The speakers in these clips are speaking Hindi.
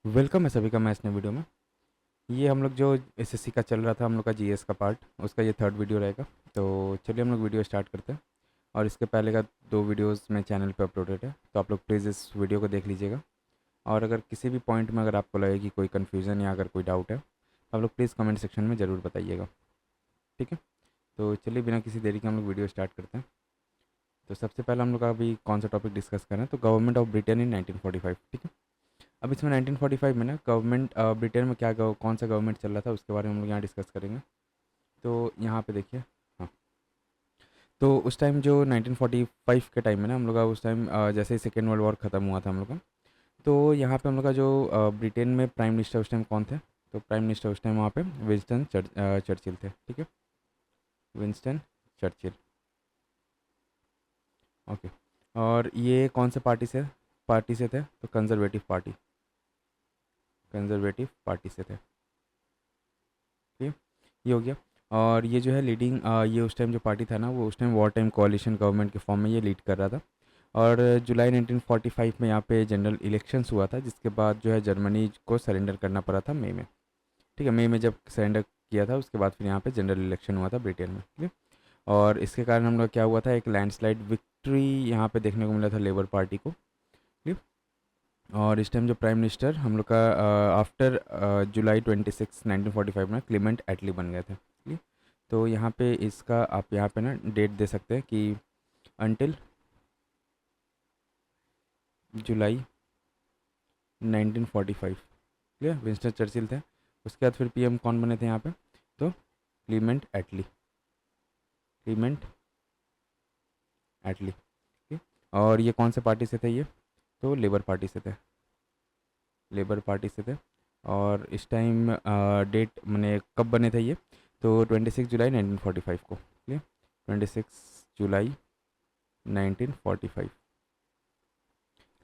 वेलकम है सभी का मैं इस नए वीडियो में। ये हम लोग जो एसएससी का चल रहा था हम लोग का जीएस का पार्ट, उसका ये थर्ड वीडियो रहेगा। तो चलिए हम लोग वीडियो स्टार्ट करते हैं। और इसके पहले का दो वीडियोस मेरे चैनल पे अपलोडेड है, तो आप लोग प्लीज़ इस वीडियो को देख लीजिएगा। और अगर किसी भी पॉइंट में अगर आपको लगे कि कोई कन्फ्यूज़न या अगर कोई डाउट है तो आप लोग प्लीज़ कमेंट सेक्शन में ज़रूर बताइएगा। ठीक है, तो चलिए बिना किसी देरी के हम लोग वीडियो स्टार्ट करते हैं। तो सबसे पहले हम लोग अभी कौन सा टॉपिक डिस्कस कर रहे हैं, तो गवर्नमेंट ऑफ ब्रिटेन इन 1945। ठीक है, अब इसमें 1945 में ना गवर्नमेंट ब्रिटेन में क्या कौन सा गवर्नमेंट चल रहा था उसके बारे में हम लोग यहाँ डिस्कस करेंगे। तो यहाँ पे देखिए। हाँ, तो उस टाइम जो 1945 के टाइम में ना हम लोग का उस टाइम जैसे ही सेकेंड वर्ल्ड वॉर ख़त्म हुआ था हम लोग का, तो यहाँ पे हम लोग का जो ब्रिटेन में प्राइम मिनिस्टर उस टाइम कौन थे, तो प्राइम मिनिस्टर उस टाइम वहाँ पे विंस्टन चर्चिल थे। ठीक है, विंस्टन चर्चिल। ओके, और ये कौन से पार्टी से थे, तो कंजर्वेटिव पार्टी से थे। ठीक है, ये हो गया। और ये जो है लीडिंग, ये उस टाइम जो पार्टी था ना वो उस टाइम वॉर टाइम कोalition गवर्नमेंट के फॉर्म में ये लीड कर रहा था। और जुलाई 1945 में यहाँ पे जनरल इलेक्शंस हुआ था, जिसके बाद जो है जर्मनी को सरेंडर करना पड़ा था मई में। ठीक है, मई में जब सरेंडर किया था उसके बाद फिर यहाँ पे जनरल इलेक्शन हुआ था ब्रिटेन में। ठीक है, और इसके कारण हम लोग क्या हुआ था, एक लैंडस्लाइड विक्ट्री यहाँ पे देखने को मिला था लेबर पार्टी को। ठीक है, और इस टाइम जो प्राइम मिनिस्टर हम लोग का आफ्टर जुलाई 26 1945 में क्लीमेंट एटली बन गए थे। ठीक है, तो यहाँ पे इसका आप यहाँ पे ना डेट दे सकते हैं कि अनटिल जुलाई 1945। ठीक है, विंस्टन चर्चिल थे। उसके बाद फिर पीएम कौन बने थे यहाँ पे, तो क्लीमेंट एटली। ठीक है, और ये कौन से पार्टी से थे, ये तो लेबर पार्टी से थे। और इस टाइम डेट मैंने कब बने थे ये, तो 26 जुलाई 1945 को। ठीक है, 26 जुलाई 1945।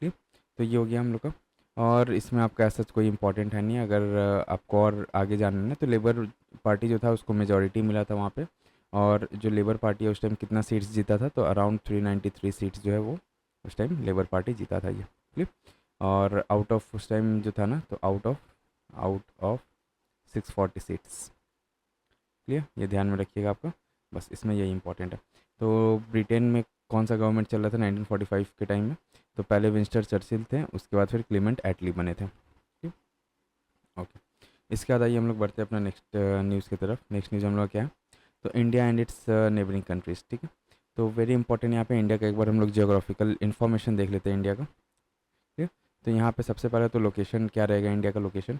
ठीक है, तो ये हो गया हम लोग का। और इसमें आपका ऐसा कोई इंपॉर्टेंट है नहीं, अगर आपको और आगे जानना है ना, तो लेबर पार्टी जो था उसको मेजोरिटी मिला था वहाँ पे। और जो लेबर पार्टी है उस टाइम कितना सीट्स जीता था, तो अराउंड 393 सीट्स जो है वो उस टाइम लेबर पार्टी जीता था ये। ठीक है, और आउट ऑफ उस टाइम जो था ना, तो आउट ऑफ 640 सीट्स। क्लियर, ये ध्यान में रखिएगा आपका, बस इसमें यही इंपॉर्टेंट है। तो ब्रिटेन में कौन सा गवर्नमेंट चल रहा था 1945 के टाइम में, तो पहले विंस्टन चर्चिल थे, उसके बाद फिर क्लीमेंट एटली बने थे। ठीक, ओके। इसके बाद आइए हम लोग बढ़ते हैं अपना नेक्स्ट न्यूज़ की तरफ। नेक्स्ट न्यूज़ हम लोग क्या है, तो India and it's neighbouring countries. ठीक है, तो वेरी इंपॉर्टेंट यहाँ पे इंडिया का एक बार हम लोग जियोग्राफिकल इन्फॉर्मेशन देख लेते हैं इंडिया का। ठीक है, तो यहाँ पे सबसे पहले तो लोकेशन क्या रहेगा इंडिया का, लोकेशन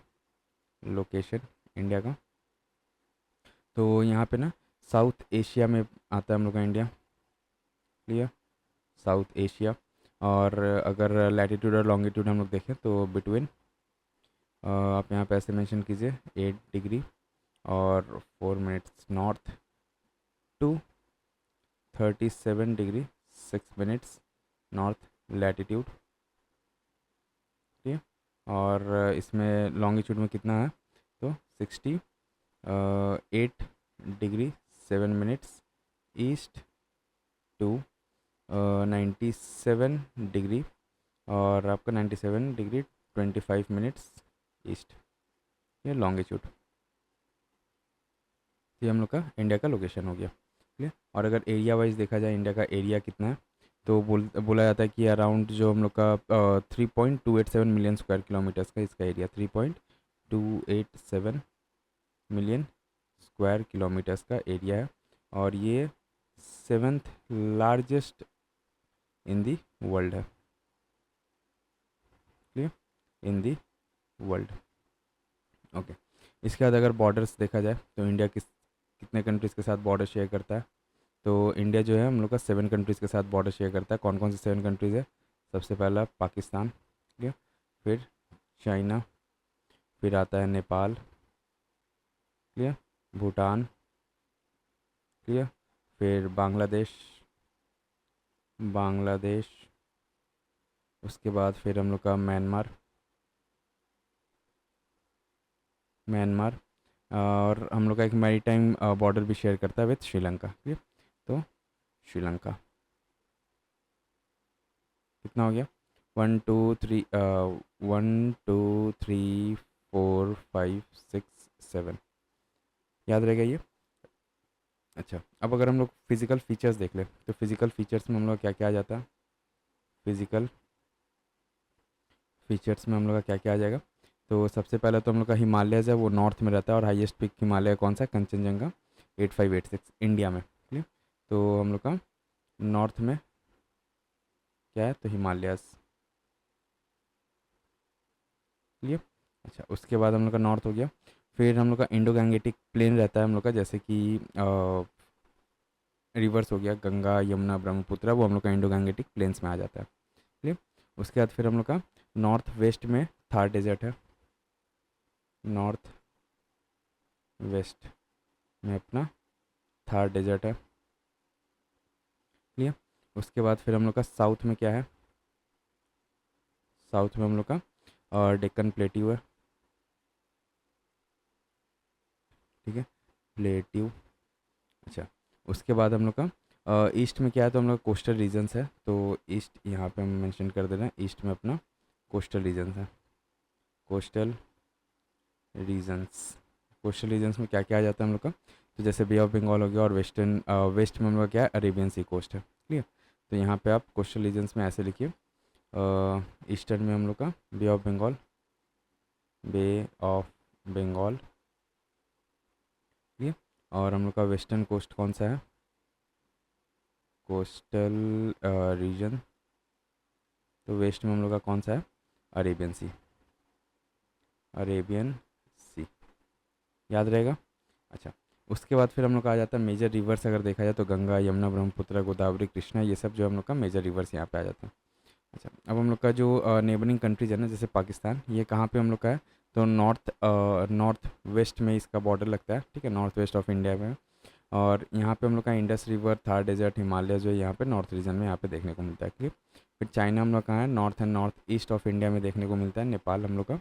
इंडिया का। तो यहाँ पे ना साउथ एशिया में आता है हम लोग का इंडिया। Clear, south Asia. और अगर लैटिट्यूड और लॉन्गिट्यूड हम लोग देखें तो बिटवीन, आप यहाँ पे ऐसे मेंशन कीजिए 8 डिग्री और 4 minutes north to 37 degree 6 minutes north latitude. ठीक है, और इसमें लॉन्गिट्यूड में कितना है, तो 68 degree 7 minutes east to 97 degree, और आपका 97 डिग्री 25 मिनट्स ईस्ट, ये लॉन्गिट्यूड। ये हम लोग का इंडिया का लोकेशन हो गया। ठीक है, और अगर एरिया वाइज देखा जाए इंडिया का एरिया कितना है, तो बोला जाता है कि अराउंड जो हम लोग का 3.287 मिलियन स्क्वायर किलोमीटर्स का इसका एरिया, 3.287 मिलियन स्क्वायर किलोमीटर्स का एरिया है। और ये seventh largest in the world है। Clear, in the world. Okay, इसके बाद अगर बॉर्डर्स देखा जाए तो इंडिया कितने कंट्रीज़ के साथ बॉर्डर शेयर करता है, तो इंडिया जो है हम लोग का 7 कंट्रीज़ के साथ बॉर्डर शेयर करता है। कौन कौन से 7 कंट्रीज़ है, सबसे पहला पाकिस्तान। ठीक है, फिर चाइना, फिर आता है नेपाल। क्लियर, भूटान। क्लियर, फिर बांग्लादेश। उसके बाद फिर हम लोग का म्यांमार। और हम लोग का एक मैरीटाइम बॉर्डर भी शेयर करता है विथ श्रीलंका। ठीक है, तो श्रीलंका कितना हो गया, 1 2 3 1 2 3 4 5 6 7 याद रहेगा ये। अच्छा, अब अगर हम लोग फिज़िकल फीचर्स देख लें तो फिज़िकल फीचर्स में हम लोग क्या क्या आ जाता है, फिज़िकल फीचर्स में हम लोग का क्या क्या आ जाएगा। तो सबसे पहले तो हम लोग का हिमालयज़ है वो नॉर्थ में रहता है, और हाईएस्ट पीक हिमालय कौन सा है, कंचनजंगा 8586 इंडिया में, क्लियर। तो हम लोग का नॉर्थ में क्या है, तो हिमालयस, क्लियर। अच्छा, उसके बाद हम लोग का नॉर्थ हो गया। फिर हम लोग का इंडो गैंगेटिक प्लेन रहता है हम लोग का, जैसे कि रिवर्स हो गया, गंगा यमुना ब्रह्मपुत्र, वो हम लोग का इंडो गैंगेटिक प्लेन्स में आ जाता है, क्लियर। उसके बाद फिर हम लोग का नॉर्थ वेस्ट में थार डेजर्ट है, नॉर्थ वेस्ट में अपना थार डेजर्ट है, क्लियर। उसके बाद फिर हम लोग का साउथ में क्या है, साउथ में हम लोग का डेक्कन प्लेट्यू है, ठीक है, प्लेट्यू। अच्छा, उसके बाद हम लोग का ईस्ट में क्या है, तो हम लोग कोस्टल रीजन्स है, तो ईस्ट यहाँ पे हम मेंशन कर दे रहे हैं, ईस्ट में अपना कोस्टल रीजन्स है, कोस्टल रीजन्स। कोस्टल रीजन्स में क्या क्या आ जाता है हम लोग का, तो जैसे बे ऑफ बंगाल हो गया, और वेस्टर्न वेस्ट में हम लोग का क्या है, अरेबियन सी कोस्ट है, क्लियर। तो यहाँ पे आप कोस्टल रीजन्स में ऐसे लिखिए, ईस्टर्न में हम लोग का bay of Bengal, bay of Bengal, clear. और हम लोग का वेस्टर्न कोस्ट कौन सा है, कोस्टल रीजन, तो वेस्ट में हम लोग का कौन सा है, अरेबियन सी, अरेबियन सी, याद रहेगा। अच्छा, उसके बाद फिर हम लोग का आ जाता है मेजर रिवर्स, अगर देखा जाए तो गंगा यमुना ब्रह्मपुत्र गोदावरी कृष्णा, ये सब जो हम लोग का मेजर रिवर्स यहाँ पे आ जाता है। अच्छा, अब हम लोग का जो नेबरिंग कंट्रीज है ना, जैसे पाकिस्तान, ये कहाँ पे हम लोग का है, तो नॉर्थ वेस्ट में इसका बॉर्डर लगता है, ठीक है, नॉर्थ वेस्ट ऑफ इंडिया में। और यहाँ पे हम लोग का इंडस रिवर, थार डेजर्ट, हिमालय जो है यहाँ पे नॉर्थ रीजन में यहाँ पे देखने को मिलता है, क्लियर। फिर चाइना हम लोग कहाँ है, north and north east of India में देखने को मिलता है। नेपाल हम लोग का,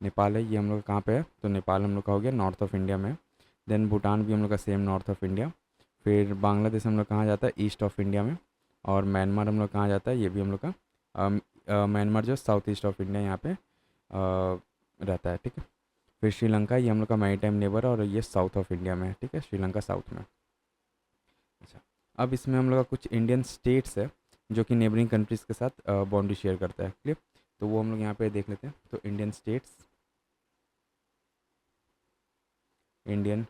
नेपाल है, ये हम लोग कहाँ पे है, तो नेपाल हम लोग का हो गया नॉर्थ ऑफ इंडिया में। देन भूटान भी हम लोग का सेम नॉर्थ ऑफ इंडिया। फिर बांग्लादेश हम लोग कहाँ जाता है, ईस्ट ऑफ इंडिया में। और म्यांमार हम लोग कहाँ जाता है, ये भी हम लोग का म्यांमार जो साउथ ईस्ट ऑफ इंडिया यहाँ पे रहता है, ठीक है। फिर श्रीलंका, ये हम लोग का मैरीटाइम नेबर है, और ये साउथ ऑफ इंडिया में है, ठीक है, श्रीलंका साउथ में। अच्छा, अब इसमें हम लोग का कुछ इंडियन स्टेट्स है जो कि नेबरिंग कंट्रीज़ के साथ बाउंड्री शेयर करता है, क्लियर। तो वो हम लोग यहाँ पे देख लेते हैं। तो Indian states, Indian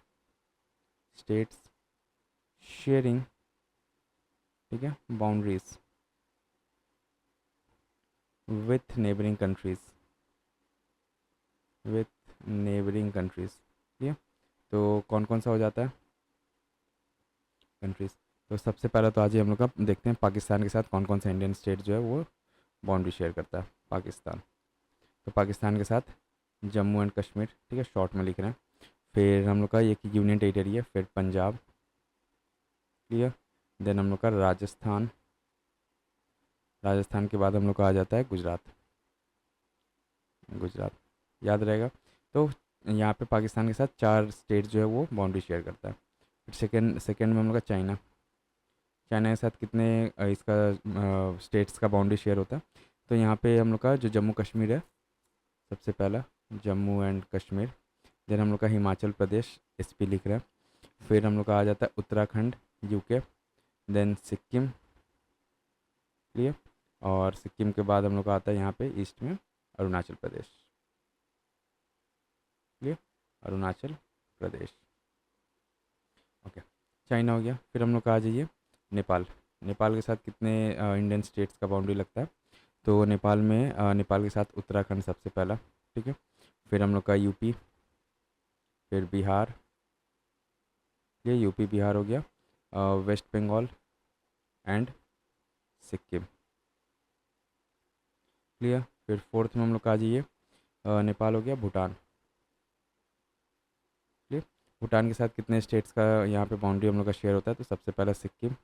states sharing, ठीक है, boundaries with neighbouring countries, with neighbouring countries, ठीक है। तो कौन कौन सा हो जाता है कंट्रीज़, तो सबसे पहले तो आज ही हम लोग का देखते हैं पाकिस्तान के साथ कौन कौन सा इंडियन स्टेट जो है वो बाउंड्री शेयर करता है। पाकिस्तान, तो पाकिस्तान के साथ जम्मू एंड कश्मीर, ठीक है, शॉर्ट में लिख रहे हैं। फिर हम लोग का एक यूनियन टेरिटरी है, फिर पंजाब, क्लियर। देन हम लोग का राजस्थान, राजस्थान के बाद हम लोग का आ जाता है गुजरात, गुजरात, याद रहेगा। तो यहाँ पे पाकिस्तान के साथ 4 स्टेट जो है वो बाउंड्री शेयर करता है। फिर सेकेंड सेकेंड में हम लोग का चाइना, चाइना के साथ कितने इसका स्टेट्स का बाउंड्री शेयर होता है, तो यहाँ पे हम लोग का जो जम्मू कश्मीर है, सबसे पहला जम्मू एंड कश्मीर। देन हम लोग का हिमाचल प्रदेश, एसपी लिख रहे हैं। फिर हम लोग का आ जाता है Uttarakhand, UK. Then Sikkim, clear. और सिक्किम के बाद हम लोग का आता है यहाँ पे ईस्ट में Arunachal Pradesh, clear, Arunachal Pradesh, okay. China हो गया। फिर हम लोग का आ जाइए नेपाल, नेपाल के साथ कितने इंडियन स्टेट्स का बाउंड्री लगता है, तो नेपाल में नेपाल के साथ उत्तराखंड सबसे पहला, ठीक है। फिर हम लोग का यूपी, फिर बिहार, ये यूपी बिहार हो गया, West Bengal and Sikkim, clear. फिर फोर्थ में हम लोग का आ जाइए नेपाल हो गया, भूटान, क्लियर। भूटान के साथ कितने स्टेट्स का यहाँ पे बाउंड्री हम लोग का शेयर होता है, तो सबसे पहला सिक्किम,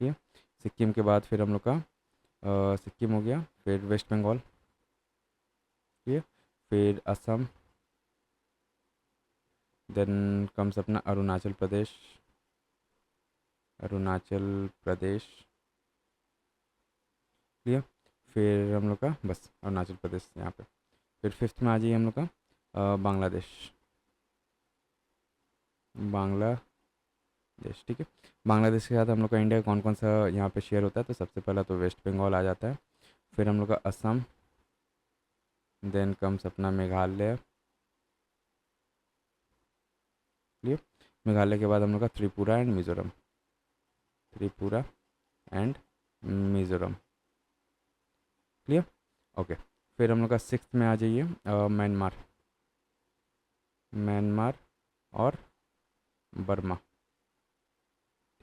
ठीक है। सिक्किम के बाद फिर हम लोग का सिक्किम हो गया, फिर वेस्ट बंगाल, ठीक है, फिर असम, देन कम्स अपना अरुणाचल प्रदेश, अरुणाचल प्रदेश, क्लियर। फिर हम लोग का बस अरुणाचल प्रदेश यहाँ पे। फिर फिफ्थ में आ जाइए हम लोग का बांग्लादेश। बांग्लादेश, ठीक है। बांग्लादेश के साथ हम लोग का इंडिया कौन कौन सा यहाँ पे शेयर होता है, तो सबसे पहला तो वेस्ट बंगाल आ जाता है। फिर हम लोग का असम, देन कम्स अपना मेघालय। क्लियर। मेघालय के बाद हम लोग का Tripura and Mizoram. Tripura and Mizoram. Clear. Okay. फिर हम लोग का सिक्स्थ में आ जाइए म्यांमार। म्यांमार और बर्मा,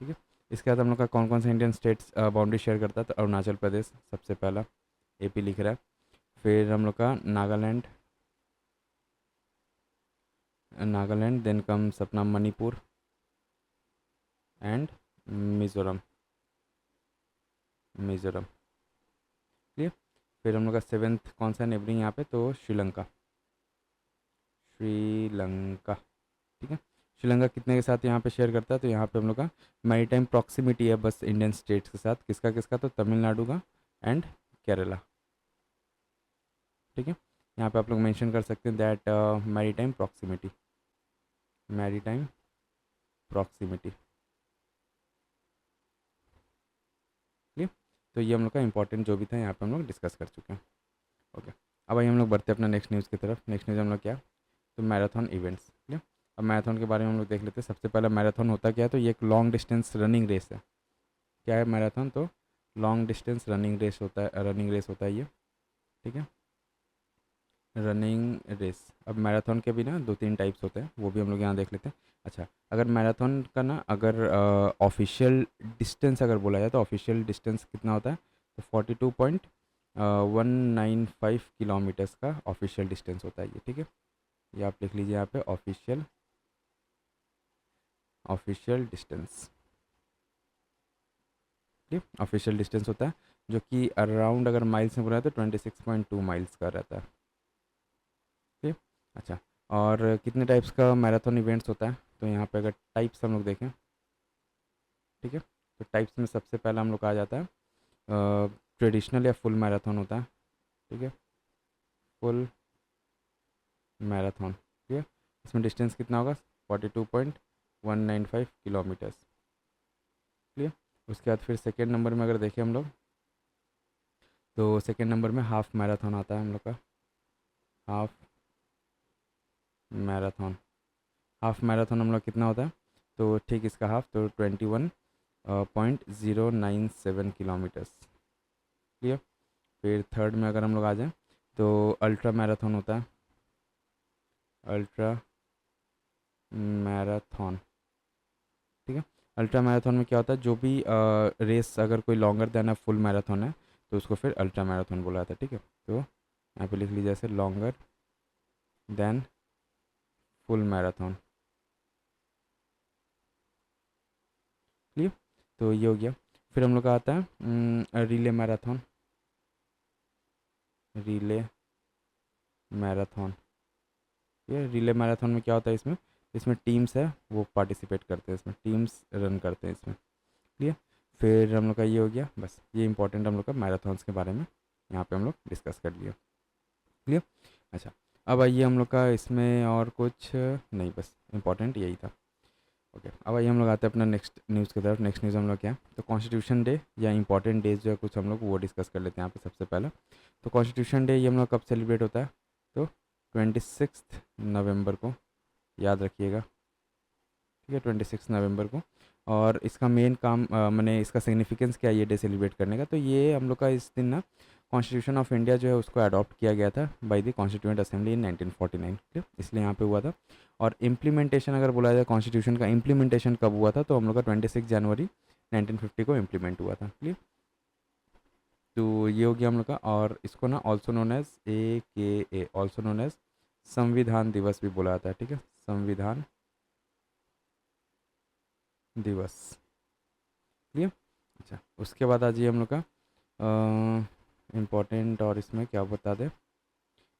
ठीक है। इसके बाद हम लोग का कौन कौन सा इंडियन स्टेट्स बाउंड्री शेयर करता है, तो अरुणाचल प्रदेश सबसे पहला, एपी लिख रहा है। फिर हम लोग का नागालैंड, नागालैंड, देन कम्स अपना मणिपुर एंड मिज़ोरम। मिज़ोरम, क्लियर। फिर हम लोग का सेवेंथ कौन सा नेबरिंग यहाँ पे, तो श्रीलंका। श्रीलंका, ठीक है। श्रीलंका कितने के साथ यहाँ पे शेयर करता है, तो यहाँ पे हम लोग का मैरीटाइम प्रॉक्सिमिटी है बस इंडियन स्टेट्स के साथ। किसका किसका, तो तमिलनाडु का एंड केरला, ठीक है। यहाँ पे आप लोग मेंशन कर सकते हैं that maritime proximity. Maritime proximity, clear. तो ये हम लोग का इंपॉर्टेंट जो भी था यहाँ पे हम लोग डिस्कस कर चुके हैं। ओके। अब आइए हम लोग बढ़ते हैं अपना नेक्स्ट न्यूज़ की तरफ। नेक्स्ट न्यूज़ हम लोग क्या, तो मैराथन इवेंट्स, क्लियर। अब मैराथन के बारे में हम लोग देख लेते हैं। सबसे पहला मैराथन होता क्या है, तो ये एक लॉन्ग डिस्टेंस रनिंग रेस है। क्या है मैराथन, तो लॉन्ग डिस्टेंस रनिंग रेस होता है। रनिंग रेस होता है ये, ठीक है। Running race. अब मैराथन के भी ना दो तीन टाइप्स होते हैं, वो भी हम लोग यहाँ देख लेते हैं। अच्छा, अगर मैराथन का ना अगर ऑफिशियल डिस्टेंस अगर बोला जाए, तो ऑफिशियल डिस्टेंस कितना होता है, तो 42.195 किलोमीटर्स का ऑफिशियल डिस्टेंस होता है ये, ठीक है। ये आप लिख लीजिए यहाँ पे, ऑफिशियल ऑफिशियल डिस्टेंस, ठीक। ऑफिशियल डिस्टेंस होता है जो कि अराउंड अगर माइल्स में बोला जाए तो 26.2 माइल्स का रहता है, ठीक। अच्छा, और कितने टाइप्स का मैराथन इवेंट्स होता है, तो यहाँ पे अगर टाइप्स हम लोग देखें, ठीक है, तो टाइप्स में सबसे पहला हम लोग का आ जाता है ट्रेडिशनल या फुल मैराथन होता है, ठीक है। फुल मैराथन, ठीक है। इसमें डिस्टेंस कितना होगा, 42.195 किलोमीटर्स, क्लियर। उसके बाद फिर सेकेंड नंबर में अगर देखें हम लोग, तो सेकेंड नंबर में हाफ मैराथन आता है हम लोग का। हाफ मैराथन, हाफ मैराथन हम लोग कितना होता है, तो ठीक इसका हाफ, तो 21.097 किलोमीटर्स, क्लियर। फिर थर्ड में अगर हम लोग आ जाएँ, तो अल्ट्रा मैराथन होता है। अल्ट्रा मैराथन, ठीक है। अल्ट्रा मैराथन में क्या होता है, जो भी रेस अगर कोई longer than a full marathon है, तो उसको फिर अल्ट्रा मैराथन बोला जाता है, ठीक है। तो यहाँ पे लिख लीजिए जैसे longer than full marathon, clear. तो ये हो गया। फिर हम लोग का आता है रिले मैराथन। रिले मैराथन, ये रिले मैराथन में क्या होता है, इसमें इसमें टीम्स है वो पार्टिसिपेट करते हैं, इसमें टीम्स रन करते हैं इसमें, क्लियर। फिर हम लोग का ये हो गया, बस ये इंपॉर्टेंट हम लोग का मैराथन्स के बारे में यहाँ पे हम लोग डिस्कस कर लिया, क्लियर। अच्छा, अब आइए हम लोग का इसमें और कुछ नहीं, बस इंपॉर्टेंट यही था। ओके, अब आइए हम लोग आते हैं अपना नेक्स्ट न्यूज़ की तरफ। नेक्स्ट न्यूज़ हम लोग क्या है, तो कॉन्स्टिट्यूशन डे या इंपॉर्टेंट डेज जो है कुछ हम लोग वो डिस्कस कर लेते हैं यहाँ पे। सबसे पहला तो कॉन्स्टिट्यूशन डे ये हम लोग कब सेलिब्रेट होता है, तो 26 नवंबर को, याद रखिएगा, ठीक है, 26 नवंबर को। और इसका मेन काम मैंने इसका सिग्निफिकेंस क्या है ये डे सेलिब्रेट करने का, तो ये हम लोग का इस दिन ना कॉन्स्टिट्यूशन ऑफ इंडिया जो है उसको अडॉप्ट किया गया था by the constituent assembly in 1949, ठीक, इसलिए यहाँ पे हुआ था। और इम्प्लीमेंटेशन अगर बोला जाए कॉन्स्टिट्यूशन का इम्प्लीमेंटेशन कब हुआ था, तो हम लोग का 26 जनवरी 1950 को इम्प्लीमेंट हुआ था, क्लियर। तो ये हो गया हम लोग का। और इसको ना also known as AKA, also known as Samvidhan Diwas भी बोला जाता है, ठीक है, संविधान दिवस, क्लियर। अच्छा, उसके बाद आ जाइए हम लोग का इम्पोर्टेंट, और इसमें क्या बता दें,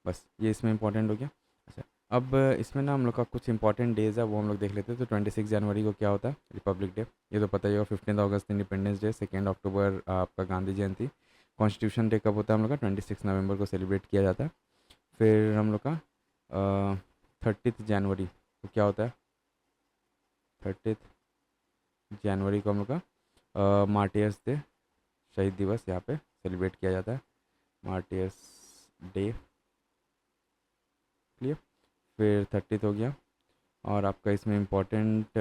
बस ये इसमें इंपॉर्टेंट हो गया। अच्छा, अब इसमें ना हम लोग का कुछ इंपॉर्टेंट डेज़ है वो हम लोग देख लेते हैं। तो 26 जनवरी को क्या होता है, रिपब्लिक डे, ये तो पता ही होगा। 15 अगस्त इंडिपेंडेंस डे, 2 अक्टूबर आपका गांधी जयंती, कॉन्स्टिट्यूशन डे कब होता है हम लोग का? 26 नवंबर को सेलिब्रेट किया जाता है। फिर हम लोग का 30 जनवरी तो क्या होता है? 30 जनवरी को हम लोग का मार्टियर्स डे, शहीद दिवस यहाँ पे सेलिब्रेट किया जाता है, मार्टियर्स डे। क्लियर? फिर 30 हो गया। और आपका इसमें इम्पोर्टेंट,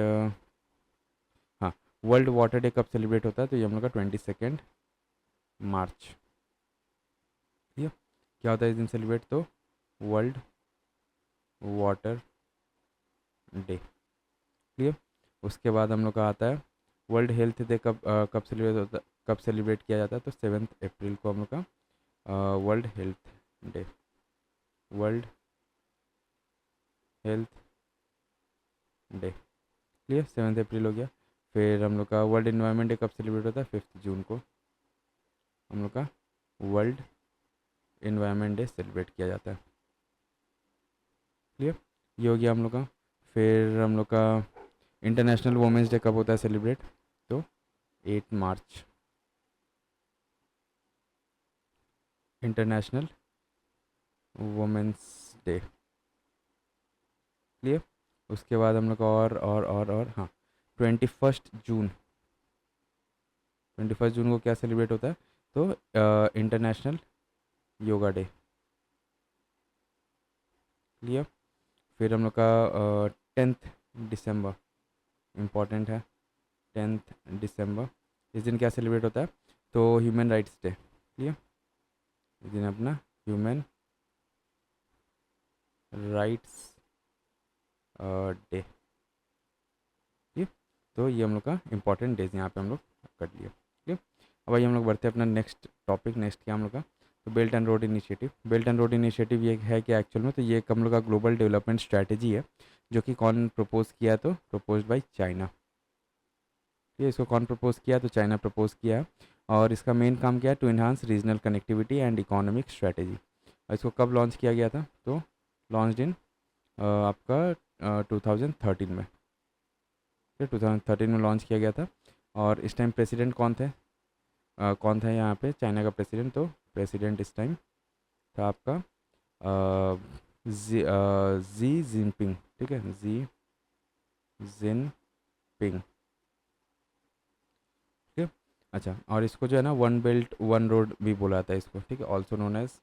हाँ, वर्ल्ड वाटर डे कब सेलिब्रेट होता है? तो ये हम लोग का 22 मार्च। ठीक है? क्या होता है इस दिन सेलिब्रेट? तो वर्ल्ड वाटर डे। क्लियर? उसके बाद हम लोग का आता है वर्ल्ड हेल्थ डे। कब सेलिब्रेट होता है, कब सेलिब्रेट किया जाता है? तो 7 अप्रैल को हम लोग का world health day, world health day. Clear? 7 अप्रैल हो गया। फिर हम लोग का वर्ल्ड इन्वायरमेंट डे कब सेलिब्रेट होता है? 5 जून को हम लोग का वर्ल्ड इन्वायरमेंट डे सेलिब्रेट किया जाता है। क्लियर? ये हो गया हम लोग का। फिर हम लोग का इंटरनेशनल वुमेंस डे कब होता है सेलिब्रेट? तो 8 मार्च, इंटरनेशनल वुमेंस डे। क्लियर? उसके बाद हम लोग का और हाँ, 21 जून, 21 जून को क्या सेलिब्रेट होता है? तो इंटरनेशनल योगा डे। क्लियर? फिर हम लोग का 10 दिसंबर इम्पॉर्टेंट है, 10 दिसंबर। इस दिन क्या सेलिब्रेट होता है? तो ह्यूमन राइट्स डे। क्लियर? इस दिन अपना ह्यूमन राइट्स डे। ठीक? तो ये हम लोग का इम्पॉर्टेंट डेज यहाँ पे हम लोग कर लिए। ठीक? अब आइए हम लोग बढ़ते हैं अपना नेक्स्ट टॉपिक। नेक्स्ट क्या हम लोग का? तो belt and road initiative. Belt and road initiative ये है कि एक्चुअल में तो ये एक हम लोग का ग्लोबल डेवलपमेंट स्ट्रैटेजी है, जो कि कौन प्रपोज किया? तो प्रपोज बाई चाइना। ये इसको कौन प्रपोज किया? तो चाइना प्रपोज किया है। और इसका मेन काम क्या है? To enhance regional connectivity and economic strategy. और इसको कब लॉन्च किया गया था? तो लॉन्च इन आपका 2013 में। फिर 2013 में लॉन्च किया गया था। और इस टाइम प्रेसिडेंट कौन थे? कौन था यहाँ पे चाइना का प्रेसिडेंट? तो प्रेसिडेंट इस टाइम था आपका जी जिनपिंग। ठीक है? Xi Jinping. ठीक है? अच्छा, और इसको जो है ना वन बेल्ट वन रोड भी बोला जाता है इसको। ठीक है? ऑल्सो नोन एज,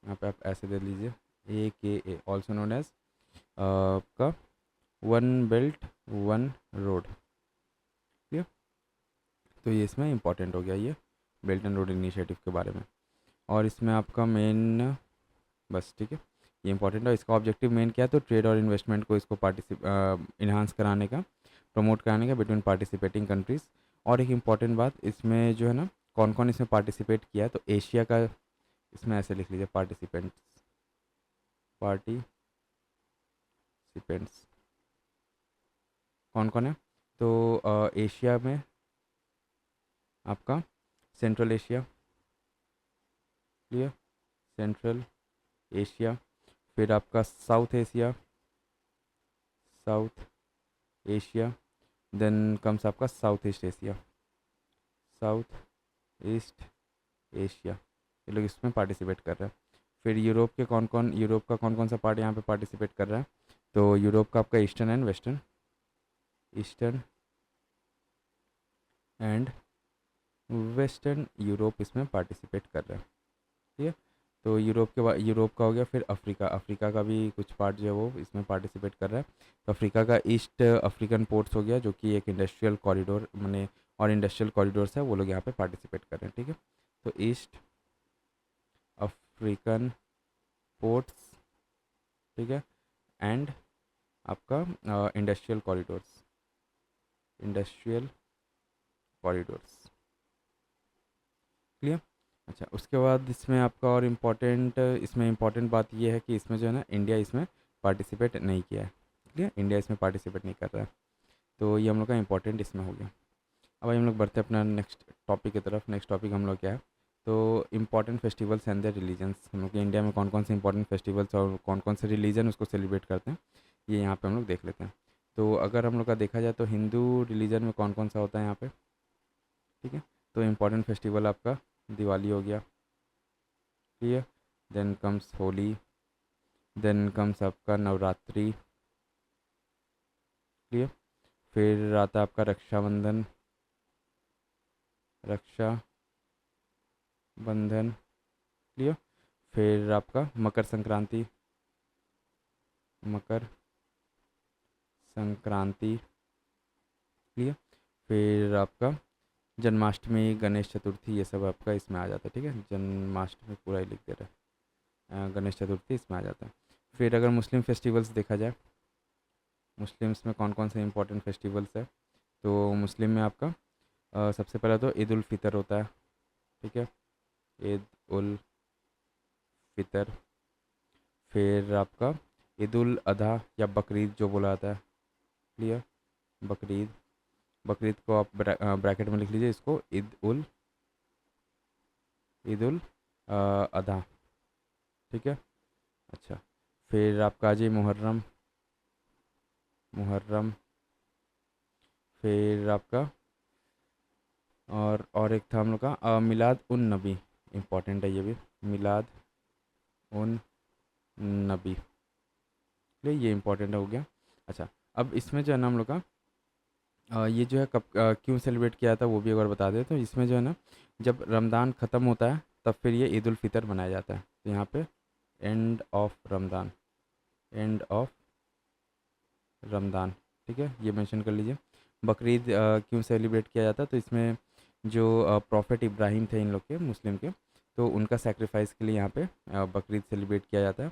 यहाँ पे आप ऐसे दे लीजिए AKA, ऑल्सो नोन एज का वन बेल्ट वन रोड। ठीक है? तो ये इसमें इंपॉर्टेंट हो गया ये बेल्ट एंड रोड इनिशिएटिव के बारे में। और इसमें आपका मेन बस, ठीक है, ये इंपॉर्टेंट है। इसका ऑब्जेक्टिव मेन क्या है? तो ट्रेड और इन्वेस्टमेंट को इसको इन्हांस कराने का, प्रमोट कराने का बिटवीन पार्टिसिपेटिंग कंट्रीज़। और एक इम्पॉर्टेंट बात इसमें जो है ना, कौन कौन इसमें पार्टिसिपेट किया है? तो एशिया का, इसमें ऐसे लिख लीजिए पार्टिसिपेंट्स, पार्टिसिपेंट्स कौन कौन है? तो एशिया में आपका Central Asia. Clear? Central Asia. फिर आपका South Asia, South Asia. Then comes आपका South East Asia, South East Asia. ये लोग इसमें पार्टिसिपेट कर रहे हैं। फिर यूरोप का कौन कौन सा पार्ट यहाँ पे पार्टिसिपेट कर रहा है? तो यूरोप का आपका eastern and western, eastern and western Europe इसमें पार्टिसिपेट कर रहा है। ठीक है? तो यूरोप के बाद यूरोप का हो गया। फिर अफ्रीका, अफ्रीका का भी कुछ पार्ट जो है वो इसमें पार्टिसिपेट कर रहा है। तो अफ्रीका का ईस्ट अफ्रीकन पोर्ट्स हो गया, जो कि एक इंडस्ट्रियल कॉरिडोर मैंने, और इंडस्ट्रियल कॉरिडोर्स है, वो लोग यहाँ पे पार्टिसिपेट कर रहे हैं। ठीक है? तो ईस्ट अफ्रीकन पोर्ट्स, ठीक है, एंड आपका industrial corridors, industrial corridors. Clear? अच्छा, उसके बाद इसमें आपका और इम्पॉर्टेंट बात ये है कि इसमें जो है ना, इंडिया इसमें पार्टिसिपेट नहीं किया है। क्लियर? इंडिया इसमें पार्टिसिपेट नहीं कर रहा है। तो ये हम लोग का इंपॉर्टेंट इसमें हो गया। अब हम लोग बढ़ते हैं अपना नेक्स्ट टॉपिक की तरफ। नेक्स्ट टॉपिक हम लोग क्या है? तो important festivals and the religions. हम लोग के इंडिया में कौन कौन से इंपॉर्टेंट फेस्टिवल्स और कौन कौन से रिलीजन उसको सेलिब्रेट करते हैं, ये यहाँ पे हम लोग देख लेते हैं। तो अगर हम लोग का देखा जाए तो हिंदू रिलीजन में कौन कौन सा होता है यहाँ पे? ठीक है? तो इम्पॉर्टेंट फेस्टिवल आपका दिवाली हो गया, clear. Then comes Holi, then comes आपका नवरात्रि, क्लियर। फिर आता है आपका रक्षाबंधन, रक्षा बंधन, क्लियर। फिर आपका मकर संक्रांति, मकर संक्रांति, क्लियर। फिर आपका जन्माष्टमी, गणेश चतुर्थी, ये सब आपका इसमें आ जाता है, ठीक है। जन्माष्टमी पूरा ही लिख दे रहा है, गणेश चतुर्थी इसमें आ जाता है। फिर अगर मुस्लिम फेस्टिवल्स देखा जाए, मुस्लिम्स में कौन कौन से इंपॉर्टेंट फेस्टिवल्स है, तो मुस्लिम में आपका सबसे पहला तो ईद उल फितर होता है, ठीक है, ईद उल फितर। फिर आपका ईद उल अधा या बकरीद जो बोला जाता है, क्लियर, बकरीद। बकरीद को आप ब्रैकेट में लिख लीजिए इसको, ईद उल अधा, ठीक है। अच्छा, फिर आपका आ जाइए मुहर्रम, मुहर्रम। फिर आपका और एक था हम लोग का मिलाद उन नबी, इम्पॉर्टेंट है ये भी, मिलाद उन नबी, ये इम्पोर्टेंट हो गया। अच्छा, अब इसमें जो है ना हम लोग का ये जो है कब क्यों सेलिब्रेट किया था वो भी एक बार बता दें। तो इसमें जो है ना, जब रमज़ान ख़त्म होता है तब फिर ये ईद उल फितर मनाया जाता है। तो यहाँ पे end of Ramzan, end of Ramzan, ठीक है, ये मेंशन कर लीजिए। बकरीद क्यों सेलिब्रेट किया जाता है, तो इसमें जो प्रॉफिट इब्राहिम थे इन लोग के, मुस्लिम के, तो उनका सेक्रीफाइस के लिए यहाँ पे बकरीद सेलिब्रेट किया जाता है।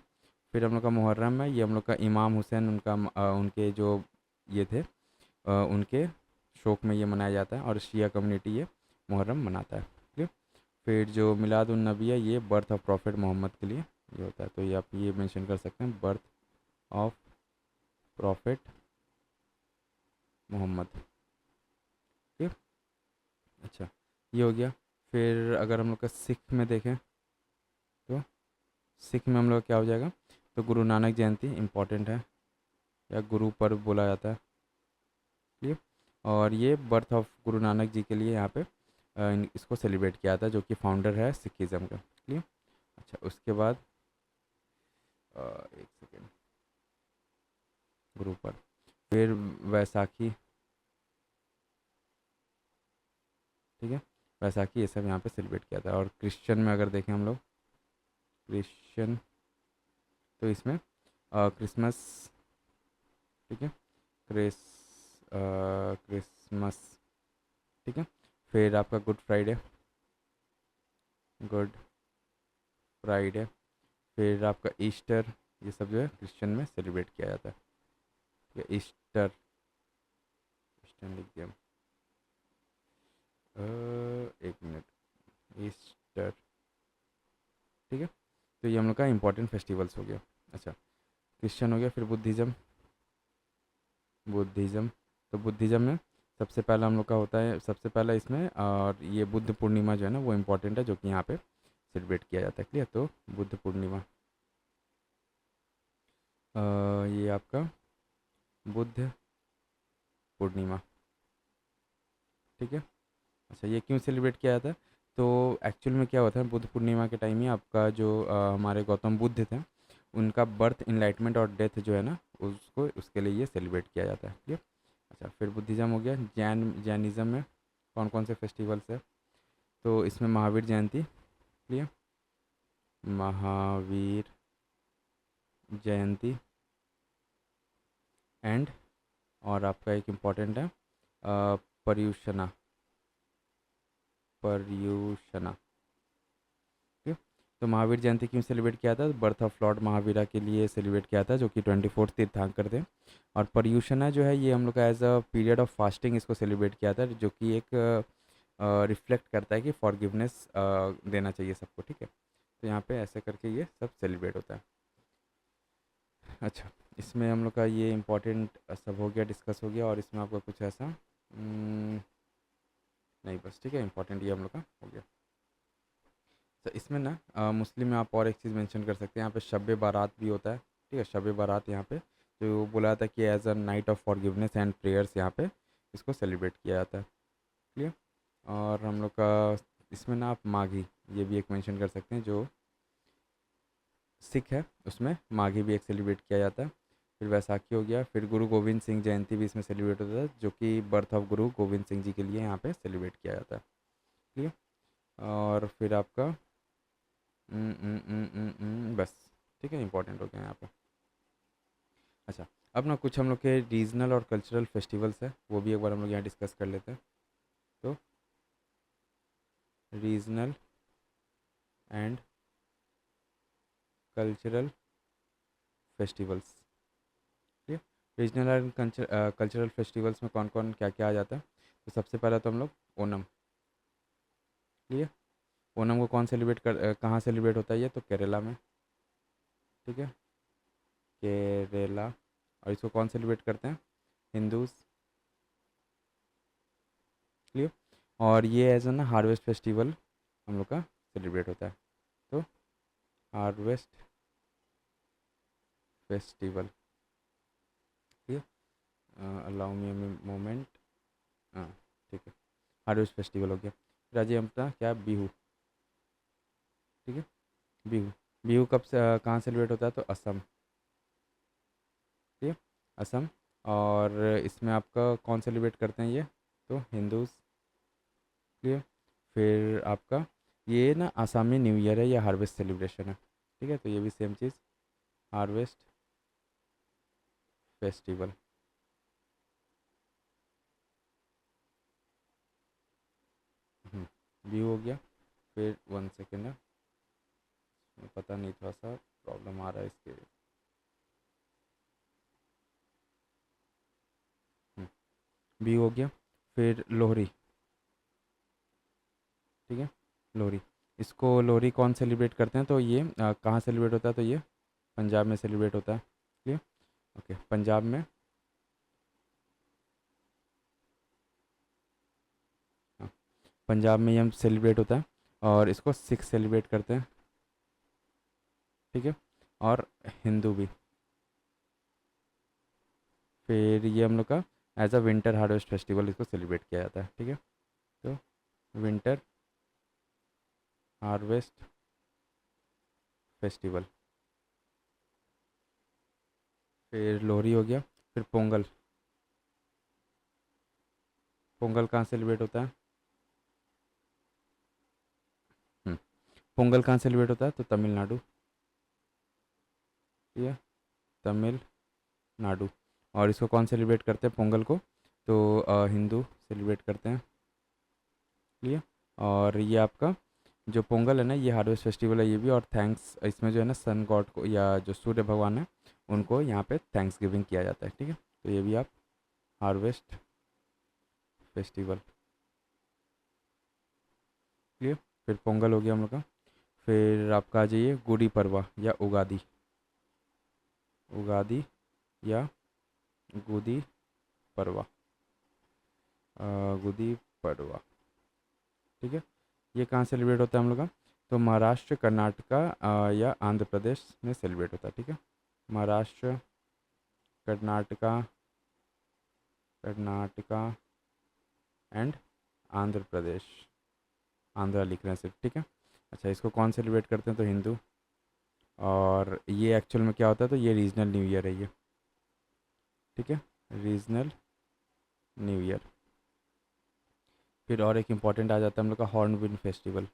फिर हम लोग का मुहर्रम है, ये हम लोग का इमाम हुसैन उनका उनके जो ये थे उनके शौक में ये मनाया जाता है, और शिया कम्युनिटी ये मुहर्रम मनाता है, ठीक है। फिर जो मिलाद उन नबी है, ये बर्थ ऑफ प्रॉफिट मोहम्मद के लिए ये होता है, तो ये आप ये मेंशन कर सकते हैं, बर्थ ऑफ प्रॉफिट मोहम्मद, ठीक है। अच्छा, ये हो गया। फिर अगर हम लोग का सिख में देखें, तो सिख में हम लोग का क्या हो जाएगा, तो गुरु नानक जयंती इम्पॉर्टेंट है, या गुरु पर्व बोला जाता है, ठीक है। और ये बर्थ ऑफ गुरु नानक जी के लिए यहाँ पे इसको सेलिब्रेट किया था, जो कि फाउंडर है सिखिज़म का, ठीक। अच्छा, उसके बाद एक सेकेंड, गुरु पर्व, फिर वैसाखी, ठीक है, वैसाखी, ये सब यहाँ पे सेलिब्रेट किया था। और क्रिश्चियन में अगर देखें हम लोग, क्रिश्चियन, तो इसमें क्रिसमस, ठीक है, क्रिसमस, ठीक है। फिर आपका गुड फ्राइडे, गुड फ्राइडे। फिर आपका ईस्टर, ये सब जो है क्रिश्चियन में सेलिब्रेट किया जाता है, ठीक है। ईस्टर, ईस्टर लिख दिया, एक मिनट, ईस्टर, ठीक है। तो ये हम लोग का इंपॉर्टेंट फेस्टिवल्स हो गया। अच्छा, क्रिश्चियन हो गया। फिर बुद्धिज़्म, बुद्धिज़्म, तो बुद्धिज़्म में सबसे पहला हम लोग का होता है, सबसे पहला इसमें, और ये बुद्ध पूर्णिमा जो है ना वो इम्पोर्टेंट है, जो कि यहाँ पे सेलिब्रेट किया जाता है, क्लियर। तो बुद्ध पूर्णिमा, ये आपका बुद्ध पूर्णिमा, ठीक है। अच्छा, ये क्यों सेलिब्रेट किया जाता है, तो एक्चुअल में क्या होता है, बुद्ध पूर्णिमा के टाइम ही आपका जो हमारे गौतम बुद्ध थे, उनका बर्थ, इनलाइटमेंट और डेथ जो है ना, उसको उसके लिए ये सेलिब्रेट किया जाता है, ठीक है। अच्छा, फिर बुद्धिज़्म हो गया। जैनिज़्म में कौन कौन से फेस्टिवल्स है, तो इसमें महावीर जयंती, क्लियर, महावीर जयंती, एंड और आपका एक इम्पॉर्टेंट है पर्यूषणा, पर्यूषणा, ठीक है। तो महावीर जयंती क्यों सेलिब्रेट किया था, बर्थ ऑफ लॉर्ड महावीरा के लिए सेलिब्रेट किया था, जो कि 24 तीर्थंकर थे। और पर्यूषणा जो है, ये हम लोग का as a period of fasting इसको सेलिब्रेट किया था, जो कि एक रिफ्लेक्ट करता है कि फॉरगिवनेस देना चाहिए सबको, ठीक है। तो यहाँ पे ऐसे करके ये सब सेलिब्रेट होता है। अच्छा, इसमें हम लोग का ये इम्पोर्टेंट सब हो गया, डिस्कस हो गया, और इसमें आपका कुछ ऐसा नहीं, बस ठीक है, इम्पोर्टेंट ये हम लोग का हो गया। तो इसमें ना मुस्लिम में आप और एक चीज़ मेंशन कर सकते हैं, यहाँ पे शब बारात भी होता है, ठीक है। शब बारात यहाँ पे जो बोला था कि as a night of forgiveness and prayers यहाँ पे इसको सेलिब्रेट किया जाता है, क्लियर। और हम लोग का इसमें ना आप माघी ये भी एक मेंशन कर सकते हैं, जो सिख है उसमें माघी भी एक सेलिब्रेट किया जाता है। फिर वैसाखी हो गया, फिर गुरु गोविंद सिंह जयंती भी इसमें सेलिब्रेट होता है, जो कि बर्थ ऑफ गुरु गोविंद सिंह जी के लिए यहाँ पे सेलिब्रेट किया जाता है। ठीक है। और फिर आपका बस, ठीक है, इंपॉर्टेंट हो गया यहाँ पे। अच्छा, अब ना कुछ हम लोग के रीजनल और कल्चरल फेस्टिवल्स है, वो भी एक बार हम लोग यहाँ डिस्कस कर लेते हैं। तो रीजनल एंड कल्चरल फेस्टिवल्स। ठीक है। रीजनल एंड कल्चरल फेस्टिवल्स में कौन कौन क्या क्या आ जाता है? तो सबसे पहला तो हम लोग ओनम। ठीक है। ओनम को कौन सेलिब्रेट कहाँ सेलिब्रेट होता है? ये तो केरला में। ठीक है, केरला। और इसको कौन सेलिब्रेट करते हैं? हिंदूज। क्लियर। और ये एज ना हार्वेस्ट फेस्टिवल हम लोग का सेलिब्रेट होता है। तो हार्वेस्ट फेस्टिवल। ठीक है, अलाउ मी मोमेंट। हाँ, ठीक है, हार्वेस्ट फेस्टिवल हो गया। राज्य अपना क्या? बिहू। ठीक है, बिहू। बिहू कब से कहाँ सेलिब्रेट होता है? तो असम। ठीक है, असम। और इसमें आपका कौन सेलिब्रेट करते हैं ये? तो हिंदूज। क्लियर। फिर आपका ये ना आसामी न्यू ईयर है, ये हार्वेस्ट सेलिब्रेशन है। ठीक है, तो ये भी सेम चीज़, हार्वेस्ट फेस्टिवल। व्यू हो गया। फिर 1 सेकेंड है, पता नहीं थोड़ा सा प्रॉब्लम आ रहा है इसके। व्यू हो गया। फिर लोहरी। ठीक है, लोहरी। इसको लोहरी कौन सेलिब्रेट करते हैं? तो ये कहाँ सेलिब्रेट होता है? तो ये पंजाब में सेलिब्रेट होता है। ठीक है, ओके, पंजाब में। हाँ, पंजाब में ये हम सेलिब्रेट होता है, और इसको सिख सेलिब्रेट करते हैं। ठीक है, और हिंदू भी। फिर ये हम लोग का as a winter harvest festival इसको सेलिब्रेट किया जाता है। ठीक है, तो विंटर हार्वेस्ट फेस्टिवल। फिर लोहरी हो गया। फिर पोंगल। पोंगल कहाँ सेलिब्रेट होता है? हम्म, पोंगल कहाँ सेलिब्रेट होता है? तो तमिलनाडु। ठीक है, तमिलनाडु। और इसको कौन सेलिब्रेट करते हैं पोंगल को? तो हिंदू सेलिब्रेट करते हैं। ठीक। और ये आपका जो पोंगल है ना, ये हार्वेस्ट फेस्टिवल है ये भी, और थैंक्स इसमें जो है ना सन गॉड को, या जो सूर्य भगवान है उनको यहाँ पे थैंक्स गिविंग किया जाता है। ठीक है, तो ये भी आप हार्वेस्ट फेस्टिवल। क्लियर। फिर पोंगल हो गया हम लोग का। फिर आपका आ जाइए गुड़ी पड़वा या उगादी। उगादी या गुदी पड़वा। गुदी पड़वा। ठीक है, ये कहाँ सेलिब्रेट होता है हम लोग का? तो महाराष्ट्र, कर्नाटका या आंध्र प्रदेश में सेलिब्रेट होता है। ठीक है, महाराष्ट्र, कर्नाटका, कर्नाटका एंड आंध्र प्रदेश। आंध्रा लिख रहे हैं सिर्फ। ठीक है, अच्छा, इसको कौन सेलिब्रेट करते हैं? तो हिंदू। और ये एक्चुअल में क्या होता है? तो ये रीजनल न्यू ईयर है ये। ठीक है, रीजनल न्यू ईयर। फिर और एक इम्पॉर्टेंट आ जाता है हम लोग का हॉर्नबिल फेस्टिवल।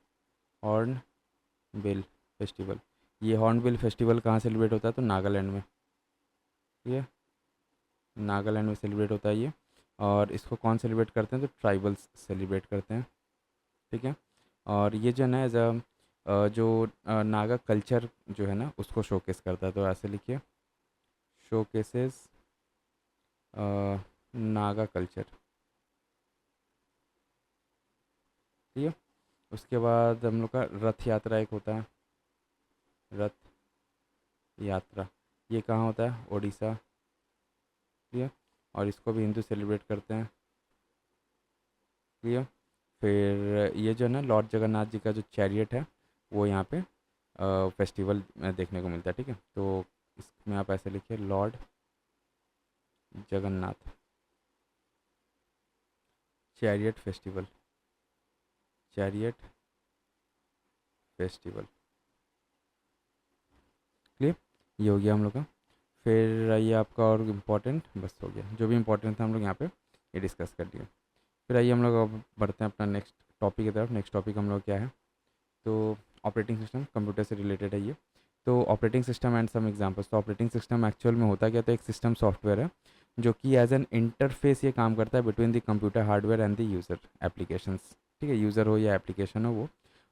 Hornbill festival. ये हॉर्नबिल फेस्टिवल कहाँ सेलिब्रेट होता है? तो नागालैंड में। ठीक है, नागालैंड में सेलिब्रेट होता है ये। और इसको कौन सेलिब्रेट करते हैं? तो ट्राइबल्स सेलिब्रेट करते हैं। ठीक है, और ये जो है ना एज अ जो नागा कल्चर जो है ना उसको शोकेस करता है, तो ऐसे लिखिए, शोकेसेस नागा कल्चर। ठीक है, उसके बाद हम लोग का रथ यात्रा एक होता है, रथ यात्रा। ये कहाँ होता है? उड़ीसा। ठीक है, और इसको भी हिंदू सेलिब्रेट करते हैं। ठीक है, फिर ये जो है ना लॉर्ड जगन्नाथ जी का जो चैरियट है वो यहाँ पे फेस्टिवल देखने को मिलता है। ठीक है, तो इसमें आप ऐसे लिखिए, Lord Jagannath chariot festival. Chariot festival. Clear, ये हो गया हम लोग का। फिर आइए आपका और इम्पोर्टेंट बस हो गया, जो भी इम्पोर्टेंट था हम लोग यहाँ पे ये डिस्कस कर लिए। फिर आइए हम लोग अब बढ़ते हैं अपना नेक्स्ट टॉपिक की तरफ। नेक्स्ट टॉपिक हम लोग क्या है, तो ऑपरेटिंग सिस्टम, कंप्यूटर से रिलेटेड है ये। तो operating system and some examples. तो ऑपरेटिंग सिस्टम एक्चुअल में होता क्या, तो एक सिस्टम सॉफ्टवेयर है जो कि एज एन इंटरफेस ये काम करता है between the computer hardware and the user applications. ठीक है, यूज़र हो या एप्लीकेशन हो वो,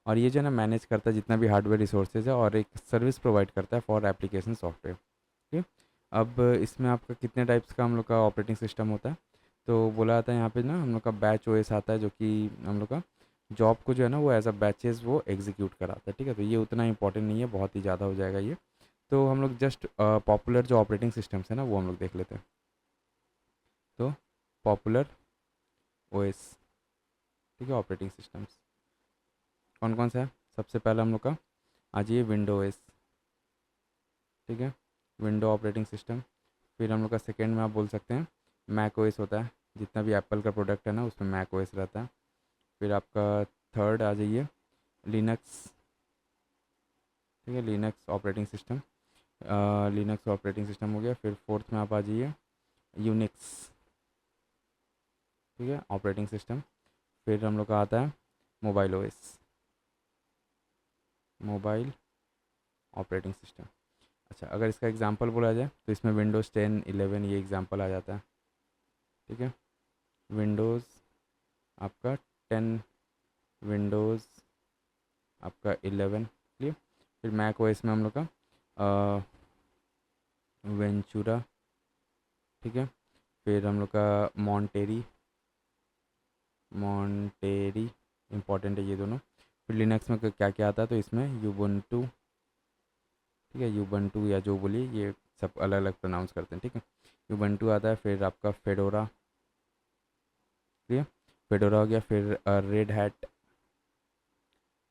और ये जो है ना मैनेज करता है जितना भी हार्डवेयर रिसोर्सेज है, और एक सर्विस प्रोवाइड करता है फॉर एप्लीकेशन सॉफ्टवेयर। ठीक है, अब इसमें आपका कितने टाइप्स का हम लोग का ऑपरेटिंग सिस्टम होता है, तो बोला जाता है यहाँ पे ना हम लोग का बैच ओएस आता है, जो कि हम लोग का जॉब को जो है ना वो एज अ बैचेस वो एग्जीक्यूट कराता है। ठीक है, तो ये उतना इंपॉर्टेंट नहीं है, बहुत ही ज़्यादा हो जाएगा ये। तो हम लोग जस्ट पॉपुलर जो ऑपरेटिंग सिस्टम्स है ना वो हम लोग देख लेते हैं। तो पॉपुलर ओएस, ठीक है, ऑपरेटिंग सिस्टम्स कौन कौन सा है। सबसे पहला हम लोग का आ जाइए विंडो ओएस। ठीक है, विंडो ऑपरेटिंग सिस्टम। फिर हम लोग का सेकेंड में आप बोल सकते हैं मैक ओएस होता है, जितना भी एप्पल का प्रोडक्ट है ना उसमें मैक ओएस रहता है। फिर आपका थर्ड आ जाइए लिनक्स। ठीक है, Linux operating system, Linux operating system हो गया। फिर फोर्थ में आप आ जाइए यूनिक्स। ठीक है, ऑपरेटिंग सिस्टम। फिर हम लोग का आता है mobile OS, mobile operating system. अच्छा, अगर इसका एग्जांपल बोला जाए तो इसमें विंडोज़ 10 11 ये एग्जांपल आ जाता है। ठीक है, विंडोज़ आपका 10, विंडोज़ आपका 11। क्लियर। फिर मैक ओएस में हम लोग का वेंचुरा। ठीक है, फिर हम लोग का मॉन्टेरी, मॉन्टेरी इंपॉर्टेंट है ये दोनों। फिर लिनक्स में क्या क्या आता है, तो इसमें यूबुंटू। ठीक है, यूबुंटू या जो बोलिए ये सब अलग अलग प्रोनाउंस करते हैं। ठीक है, यूबुंटू आता है। फिर आपका फेडोरा। ठीक है, फेडोरा हो गया। फिर रेड हैट,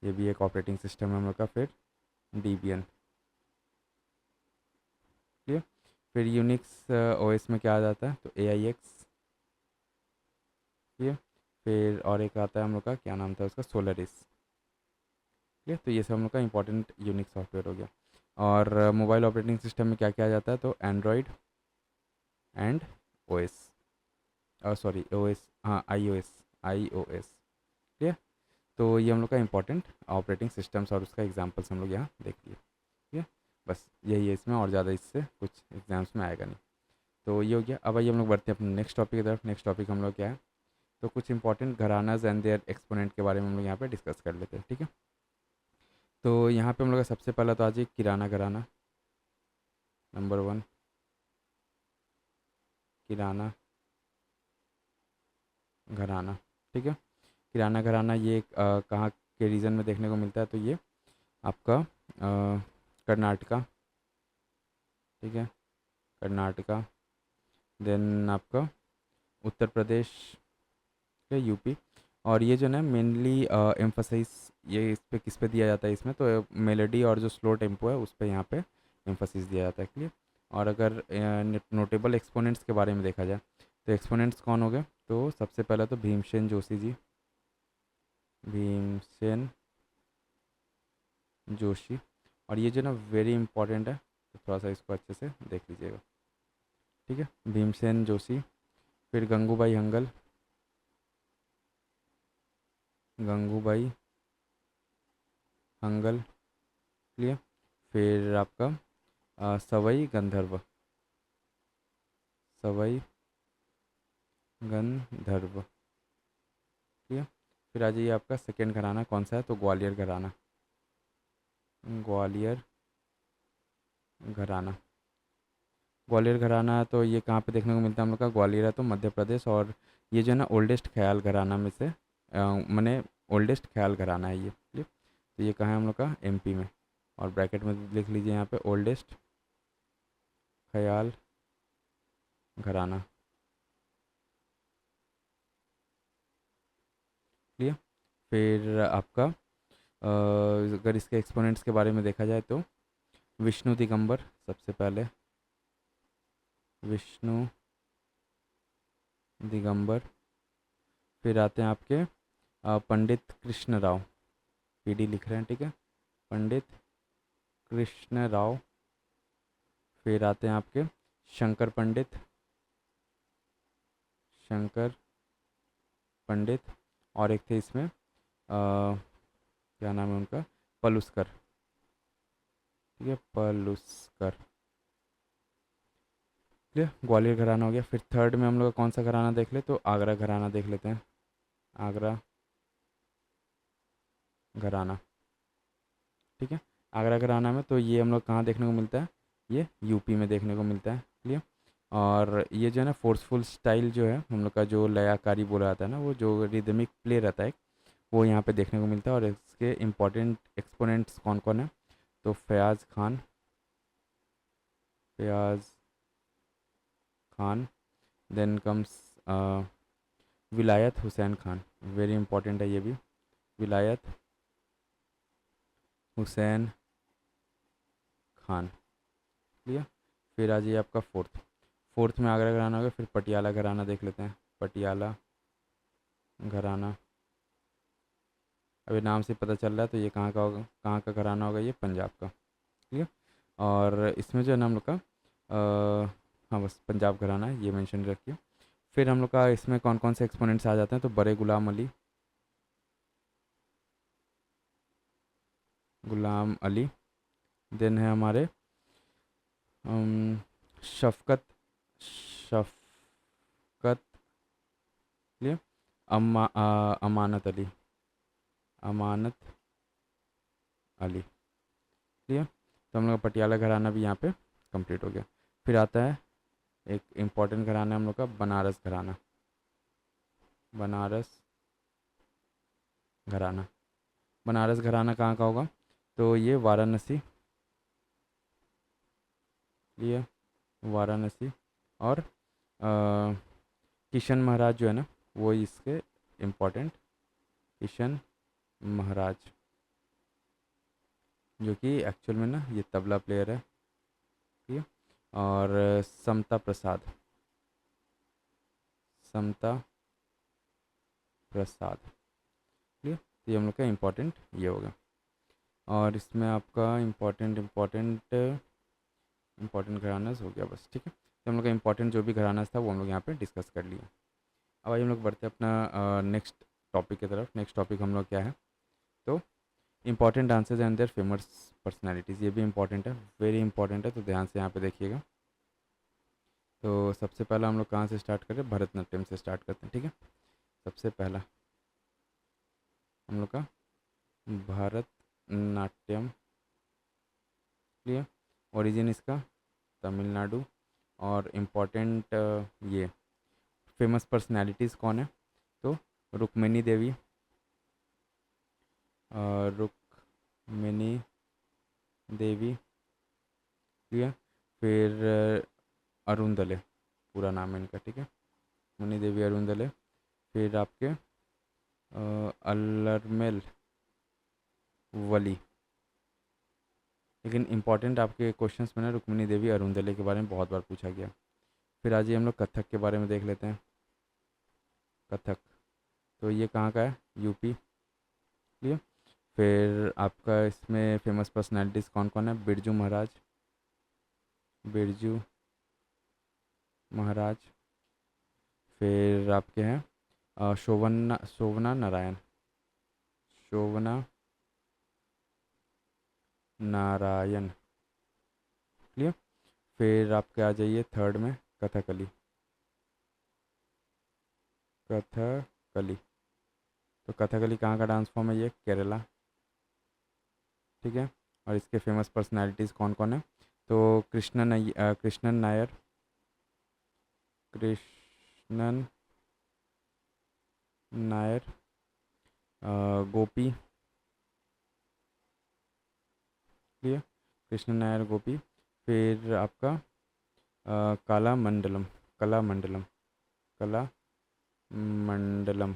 ये भी एक ऑपरेटिंग सिस्टम है हम लोग का। फिर डीबियन। ठीक है, फिर यूनिक्स ओएस में क्या आ जाता है, तो AIX। ठीक है, फिर और एक आता है हम लोग का, क्या नाम था उसका, सोलरिस। ठीक है, तो ये सब हम लोग का इंपॉर्टेंट यूनिक सॉफ्टवेयर हो गया। और मोबाइल ऑपरेटिंग सिस्टम में क्या क्या आ जाता है, तो Android and OS, sorry OS, हाँ iOS। ठीक है, तो ये हम लोग का इंपॉर्टेंट ऑपरेटिंग सिस्टम्स और उसका एग्जांपल्स हम लोग यहाँ देख लिए। ठीक है, बस यही है इसमें, और ज़्यादा इससे कुछ एग्जाम्स में आएगा नहीं। तो ये हो गया। अब आइए हम लोग बढ़ते हैं अपने नेक्स्ट टॉपिक की तरफ। नेक्स्ट टॉपिक हम लोग क्या है, तो कुछ important gharanas and their exponent के बारे में हम लोग यहाँ पे डिस्कस कर लेते हैं। ठीक है, तो यहाँ पे हम लोग का सबसे पहला तो आ जाए किराना घराना, नंबर 1 किराना घराना। ठीक है, किराना घराना ये कहाँ के रीजन में देखने को मिलता है, तो ये आपका कर्नाटका। ठीक है, कर्नाटका, देन आपका उत्तर प्रदेश, ठीक है, यूपी। और ये जो ना मेनली एम्फोसाइज ये इस पे किस पे दिया जाता है इसमें, तो मेलोडी और जो स्लो टेम्पो है उस पे यहाँ पे एम्फोसिस दिया जाता है। क्लियर। और अगर नोटेबल एक्सपोनेंट्स के बारे में देखा जाए, तो एक्सपोनेंट्स कौन हो गए, तो सबसे पहला तो भीमसेन जोशी जी, भीमसेन जोशी। और ये जो ना वेरी इंपॉर्टेंट है, तो थोड़ा सा इसको अच्छे से देख लीजिएगा। ठीक है, भीमसेन जोशी। फिर गंगूबाई हंगल, गंगूबाई हंगल। क्लियर। फिर आपका सवाई गंधर्व, सवाई गंधर्व। ठीक है, फिर आ जाइए आपका सेकेंड घराना कौन सा है, तो ग्वालियर घराना, ग्वालियर घराना। ग्वालियर घराना तो ये कहाँ पे देखने को मिलता है हम लोग का, ग्वालियर है तो मध्य प्रदेश। और ये जो है ना ओल्डेस्ट ख्याल घराना में से मैंने ओल्डेस्ट ख्याल घराना है ये। ठीक, तो ये कहाँ है हम लोग का, MP में। और ब्रैकेट में लिख लीजिए यहाँ पे ओल्डेस्ट ख्याल घराना। क्लियर। फिर आपका अगर इसके एक्सपोनेंट्स के बारे में देखा जाए, तो विष्णु दिगंबर सबसे पहले, विष्णु दिगंबर। फिर आते हैं आपके पंडित कृष्ण राव, PD लिख रहे हैं। ठीक है, पंडित कृष्ण राव। फिर आते हैं आपके शंकर पंडित, शंकर पंडित। और एक थे इसमें क्या नाम है उनका, पलुस्कर। ठीक है, पलुस्कर। ठीक है, ग्वालियर घराना हो गया। फिर थर्ड में हम लोग कौन सा घराना देख ले, तो आगरा घराना देख लेते हैं। आगरा घराना। ठीक है, आगरा घराना में तो ये हम लोग कहाँ देखने को मिलता है, ये यूपी में देखने को मिलता है। क्लियर। और ये जो है ना फोर्सफुल स्टाइल जो है हम लोग का, जो लयाकारी बोला जाता है ना, वो जो रिदमिक प्ले रहता है वो यहाँ पे देखने को मिलता है। और इसके इम्पोर्टेंट एक्सपोनेंट्स कौन कौन है, तो फयाज़ खान, फयाज़ खान। देन कम्स विलायत हुसैन खान, वेरी इंपॉर्टेंट है ये भी, विलायत हुसैन खान। क्लियर। फिर आ जाइए आपका फोर्थ, फोर्थ में आगरा घराना हो गया। फिर पटियाला घराना देख लेते हैं, पटियाला घराना। अभी नाम से पता चल रहा है तो ये कहाँ का होगा, कहाँ का घराना होगा, ये पंजाब का। ठीक है। और इसमें जो है ना हम लोग का हाँ बस पंजाब घराना है, ये मेंशन रखिए। फिर हम लोग का इसमें कौन कौन से एक्सपोनेंट्स आ जाते हैं, तो बड़े गुलाम अली, गुलाम अली। देन है हमारे शफ़क़त, शफ़क़त। लिए अमानत अली, अमानत अली। क्लियर। तो हम लोग का पटियाला घराना भी यहाँ पे कंप्लीट हो गया। फिर आता है एक इम्पॉर्टेंट घराना है हम लोग का, बनारस घराना, बनारस घराना। बनारस घराना कहाँ का होगा, तो ये वाराणसी, ये वाराणसी। और किशन महाराज जो है ना, वो इसके इम्पोर्टेंट, किशन महाराज, जो कि एक्चुअल में ना ये तबला प्लेयर है। ठीक है। और समता प्रसाद, समता प्रसाद। ठीक है, तो ये हम लोग का इम्पोर्टेंट ये होगा। और इसमें आपका इम्पोर्टेंट इम्पोर्टेंट इम्पोर्टेंट घरानास हो गया बस। ठीक है, तो हम लोग का इम्पोर्टेंट जो भी घरानास था वो हम लोग यहाँ पे डिस्कस कर लिया। अब आइए हम लोग बढ़ते हैं अपना नेक्स्ट टॉपिक की तरफ। नेक्स्ट टॉपिक हम लोग क्या है, तो important answers and their famous personalities. ये भी इंपॉर्टेंट है, वेरी इंपॉर्टेंट है, तो ध्यान से यहाँ पे देखिएगा। तो सबसे पहला हम लोग कहाँ से स्टार्ट करें, भरतनाट्यम से स्टार्ट करते हैं। ठीक है, सबसे पहला हम लोग का भरतनाट्यम। क्लियर। ओरिजिन इसका तमिलनाडु। और इम्पॉर्टेंट ये फेमस पर्सनालिटीज़ कौन है, तो रुक्मिणी देवी, रुक्मिणी देवी। ठीक है। फिर अरुंदले, पूरा नाम है इनका। ठीक है, मुनि देवी अरुंदले। फिर आपके अल्लरमेल वली। लेकिन इंपॉर्टेंट आपके क्वेश्चंस में ना रुक्मिणी देवी अरुंदले के बारे में बहुत बार पूछा गया। फिर आज हम लोग कथक के बारे में देख लेते हैं। कथक, तो ये कहाँ का है, यूपी। ठीक है। फिर आपका इसमें फेमस पर्सनालिटीज़ कौन कौन है, बिरजू महाराज, बिरजू महाराज। फिर आपके हैं शोभना नारायण, शोभना नारायण। क्लियर। फिर आपके आ जाइए थर्ड में, कथकली, कथकली। तो कथकली कहाँ का डांस फॉर्म है, ये केरला। ठीक है। और इसके फेमस पर्सनालिटीज़ कौन कौन है, तो कृष्णन नायर, कृष्णन नायर। गोपी। क्लियर, कृष्णन नायर, गोपी। फिर आपका काला मंडलम, कला मंडलम, कला मंडलम।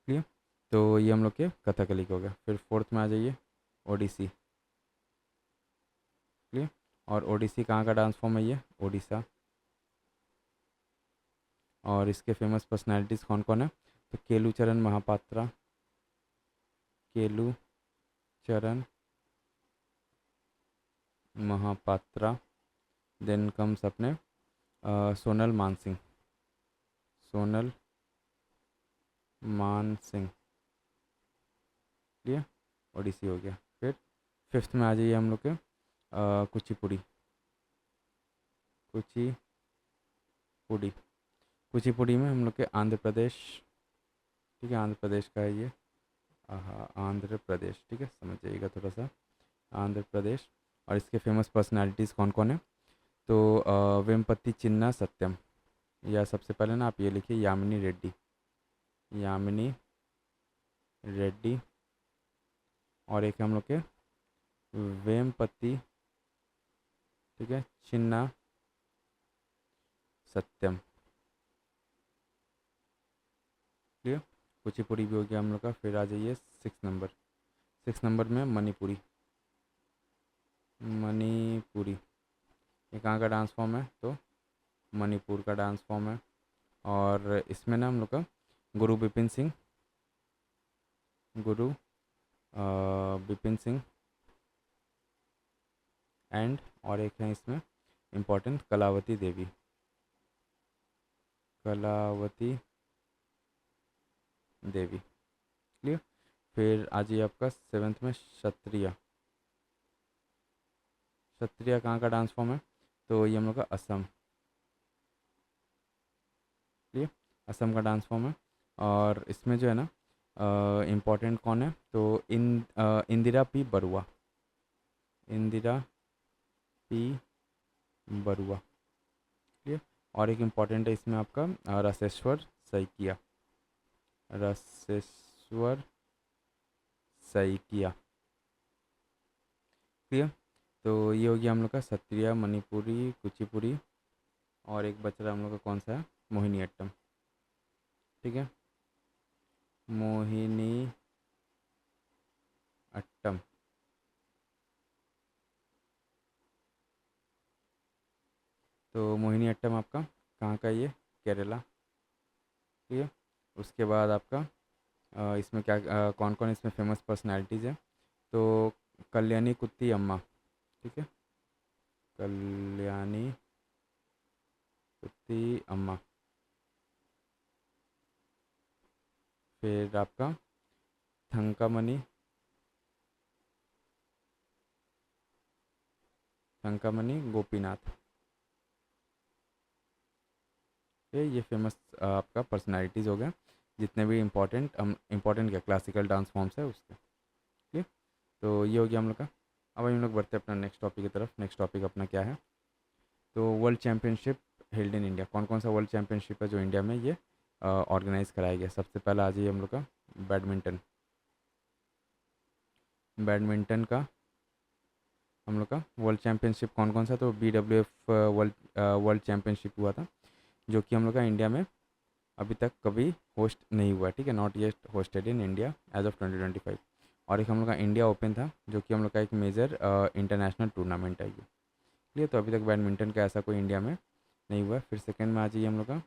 क्लियर। तो ये हम लोग के कथकली का हो गया। फिर फोर्थ में आ जाइए, ओडिसी। क्लियर। और ओडिसी कहाँ का डांस फॉर्म है, ये ओडिशा। और इसके फेमस पर्सनालिटीज़ कौन कौन है, तो केलू चरण महापात्रा, केलू चरण महापात्रा, देन कम्स अपने सोनल मानसिंह, सोनल मानसिंह, ठीक है, ओडिसी हो गया। फिर फिफ्थ में आ जाइए हम लोग के कुचिपुड़ी, कुचिपुड़ी, कुचिपुड़ी में हम लोग के आंध्र प्रदेश, ठीक है, आंध्र प्रदेश का है ये, आंध्र प्रदेश, ठीक है, समझ जाइएगा थोड़ा सा, आंध्र प्रदेश। और इसके फेमस पर्सनालिटीज़ कौन कौन है, तो वेमपति चिन्ना सत्यम, या सबसे पहले ना आप ये लिखिए यामिनी रेड्डी, यामिनी रेड्डी। और एक हम लोग के वेमपति, ठीक है, चिन्ना सत्यम, क्लियर। कुचिपुड़ी भी हो गया हम लोग का। फिर आ जाइए 6 नंबर, 6 नंबर में मणिपुरी, मणिपुरी, ये कहाँ का डांस फॉर्म है, तो मणिपुर का डांस फॉर्म है। और इसमें ना हम लोग का गुरु बिपिन सिंह, गुरु बिपिन सिंह एंड, और एक है इसमें इम्पोर्टेंट कलावती देवी, कलावती देवी, क्लियर। फिर आ जाइए आपका 7th में क्षत्रिय, क्षत्रिय कहाँ का डांस फॉर्म है, तो ये हम लोग का असम, क्लियर, असम का डांस फॉर्म है। और इसमें जो है ना इम्पोर्टेंट कौन है, तो Indira P Barua, Indira P Barua, clear. और एक इम्पॉर्टेंट है इसमें आपका रसेश्वर सैकिया, रसेश्वर सैकिया, क्लियर। तो ये हो गया हम लोग का क्षत्रिय, मणिपुरी, कुचिपुड़ी, और एक बच रहा हम लोग का कौन सा है, मोहिनी अट्टम, ठीक है, मोहिनी अट्टम। तो मोहिनी अट्टम आपका कहाँ का, ये केरला, ठीक है। उसके बाद आपका इसमें क्या कौन कौन इसमें फेमस पर्सनालिटीज़ है, तो कल्याणी कुत्ती अम्मा, ठीक है, कल्याणी कुत्ती अम्मा। फिर आपका थंकामणि, थंकामणि गोपीनाथ, ये फेमस आपका पर्सनालिटीज़ हो गया, जितने भी इम्पोर्टेंट क्या क्लासिकल डांस फॉर्म्स है उसके, ठीक है। तो ये हो गया हम लोग का। अब हम लोग बढ़ते हैं अपना नेक्स्ट टॉपिक की तरफ। नेक्स्ट टॉपिक अपना क्या है, तो world championship held in India, कौन कौन सा वर्ल्ड चैम्पियनशिप है जो इंडिया में ये ऑर्गेनाइज कराया गया। सबसे पहला आ जाइए हम लोग का बैडमिंटन, बैडमिंटन का हम लोग का वर्ल्ड चैम्पियनशिप कौन कौन सा, तो BWF वर्ल्ड चैम्पियनशिप हुआ था, जो कि हम लोग का इंडिया में अभी तक कभी होस्ट नहीं हुआ, ठीक है, not yet hosted in India as of 2025। और एक हम लोग का इंडिया ओपन था, जो कि हम लोग का एक मेजर इंटरनेशनल टूर्नामेंट है ये, तो अभी तक बैडमिंटन का ऐसा कोई इंडिया में नहीं हुआ है। फिर सेकंड में आ जाइए हम लोग का,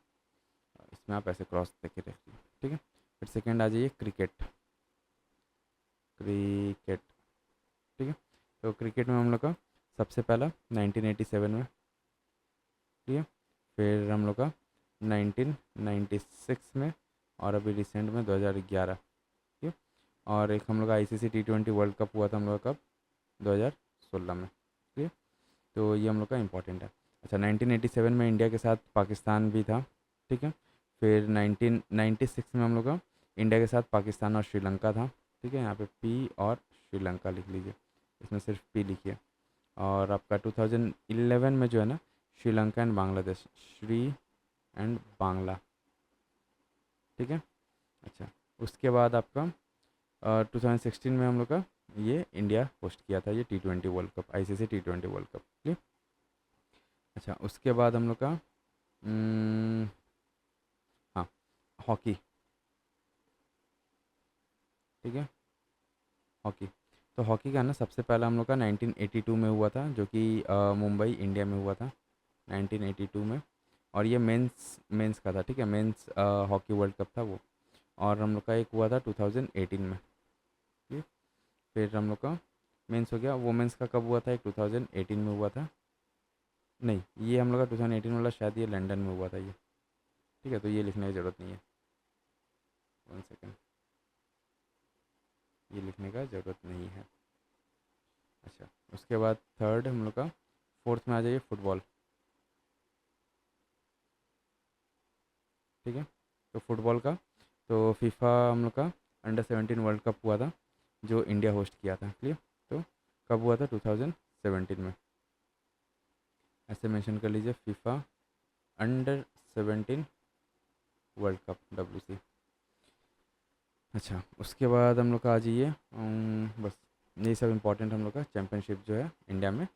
इसमें आप ऐसे क्रॉस देखे रखिए, ठीक है। फिर सेकंड आ जाइए क्रिकेट, क्रिकेट, ठीक है। तो क्रिकेट में हम लोग का सबसे पहला 1987 में, ठीक है। फिर हम लोग का 1996 में, और अभी रिसेंट में 2011, ठीक है। और एक हम लोग का ICC T20 वर्ल्ड कप हुआ था हम लोग का कब, 2016 में, ठीक है। तो ये हम लोग का इम्पोर्टेंट है। अच्छा, 1987 में इंडिया के साथ पाकिस्तान भी था, ठीक है। फिर 1996 में हम लोग का इंडिया के साथ पाकिस्तान और श्रीलंका था, ठीक है। यहाँ पे P और श्रीलंका लिख लीजिए, इसमें सिर्फ P लिखिए। और आपका 2011 में जो है ना श्रीलंका एंड बांग्लादेश, श्री एंड बांग्ला, ठीक है। अच्छा, उसके बाद आपका 2016 में हम लोग का ये इंडिया होस्ट किया था ये T20 world cup, ICC T20 world cup, ठीक। अच्छा, उसके बाद हम लोग का हाँ, हॉकी, ठीक है, हॉकी। तो हॉकी का ना सबसे पहला हम लोग का 1982 में हुआ था, जो कि मुंबई इंडिया में हुआ था 1982 में। और ये मेंस का था, ठीक है, मेंस हॉकी वर्ल्ड कप था वो। और हम लोग का एक हुआ था 2018 में, ठीक। फिर हम लोग का मेंस हो गया। वुमेंस का कब हुआ था? एक 2018 में हुआ था। नहीं, ये हम लोग का 2018 वाला शायद ये लंदन में हुआ था ये। ठीक है, तो ये लिखने की ज़रूरत नहीं है। 1 सेकेंड, ये लिखने का ज़रूरत नहीं है। अच्छा, उसके बाद थर्ड हम लोग का, फोर्थ में आ जाइए फुटबॉल। ठीक है, तो फुटबॉल का तो फीफा हम लोग का अंडर 17 वर्ल्ड कप हुआ था जो इंडिया होस्ट किया था। क्लियर? तो कब हुआ था? 2017 में। ऐसे मेंशन कर लीजिए, FIFA under 17 world cup, WC। अच्छा, उसके बाद हम लोग का आ जाइए, बस यही सब इंपॉर्टेंट हम लोग का चैम्पियनशिप जो है इंडिया में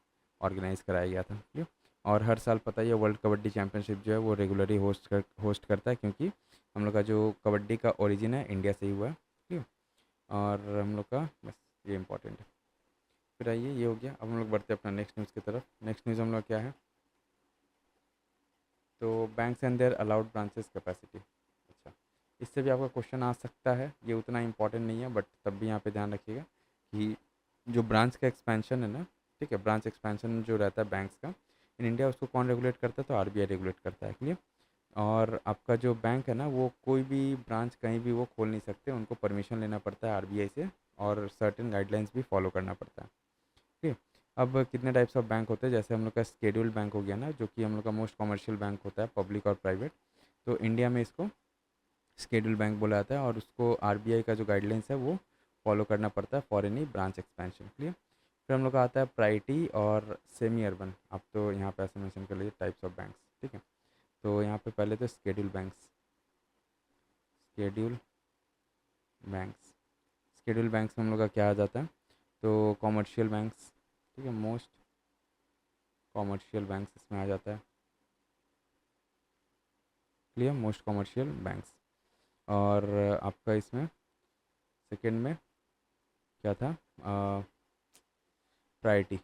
ऑर्गेनाइज कराया गया था। ठीक है, और हर साल पता ही है वर्ल्ड कबड्डी चैम्पियनशिप जो है वो रेगुलरली होस्ट करता है, क्योंकि हम लोग का जो कबड्डी का ओरिजिन है इंडिया से ही हुआ है। ठीक है, और हम लोग का बस ये इंपॉर्टेंट है। फिर आइए, ये हो गया। अब हम लोग बढ़ते हैं अपना नेक्स्ट न्यूज़ की तरफ। नेक्स्ट न्यूज़ हम लोग क्या है? तो banks and their allowed branches capacity. अच्छा, इससे भी आपका क्वेश्चन आ सकता है, ये उतना इंपॉर्टेंट नहीं है बट तब भी यहाँ पे ध्यान रखिएगा कि जो ब्रांच का एक्सपेंशन है ना, ठीक है, ब्रांच एक्सपेंशन जो रहता है बैंक्स का इन इंडिया, उसको कौन रेगुलेट करता है? तो RBI रेगुलेट करता है। क्लियर? और आपका जो बैंक है ना, वो कोई भी ब्रांच कहीं भी वो खोल नहीं सकते, उनको परमिशन लेना पड़ता है RBI से, और सर्टेन गाइडलाइंस भी फॉलो करना पड़ता है। ठीक है, अब कितने टाइप्स ऑफ बैंक होते हैं? जैसे हम लोग का स्केड्यूल्ड बैंक हो गया ना, जो कि हम लोग का मोस्ट कमर्शियल बैंक होता है, पब्लिक और प्राइवेट। तो इंडिया में इसको स्केड्यूल्ड बैंक बोला जाता है, और उसको RBI का जो गाइडलाइंस है वो फॉलो करना पड़ता है for any branch expansion. Clear? फिर हम लोग का आता है प्राइवेटी और सेमी अर्बन। आप तो यहाँ पे ऐसे मेंशन कर लीजिए टाइप्स ऑफ बैंक्स। ठीक है, तो यहाँ पे पहले तो schedule banks, schedule banks, schedule banks में हम लोग का क्या आ जाता है? तो कॉमर्शियल बैंक्स। ठीक है, मोस्ट कॉमर्शियल बैंक्स इसमें आ जाता है। क्लियर? Most commercial banks. और आपका इसमें सेकंड में क्या था? Priority,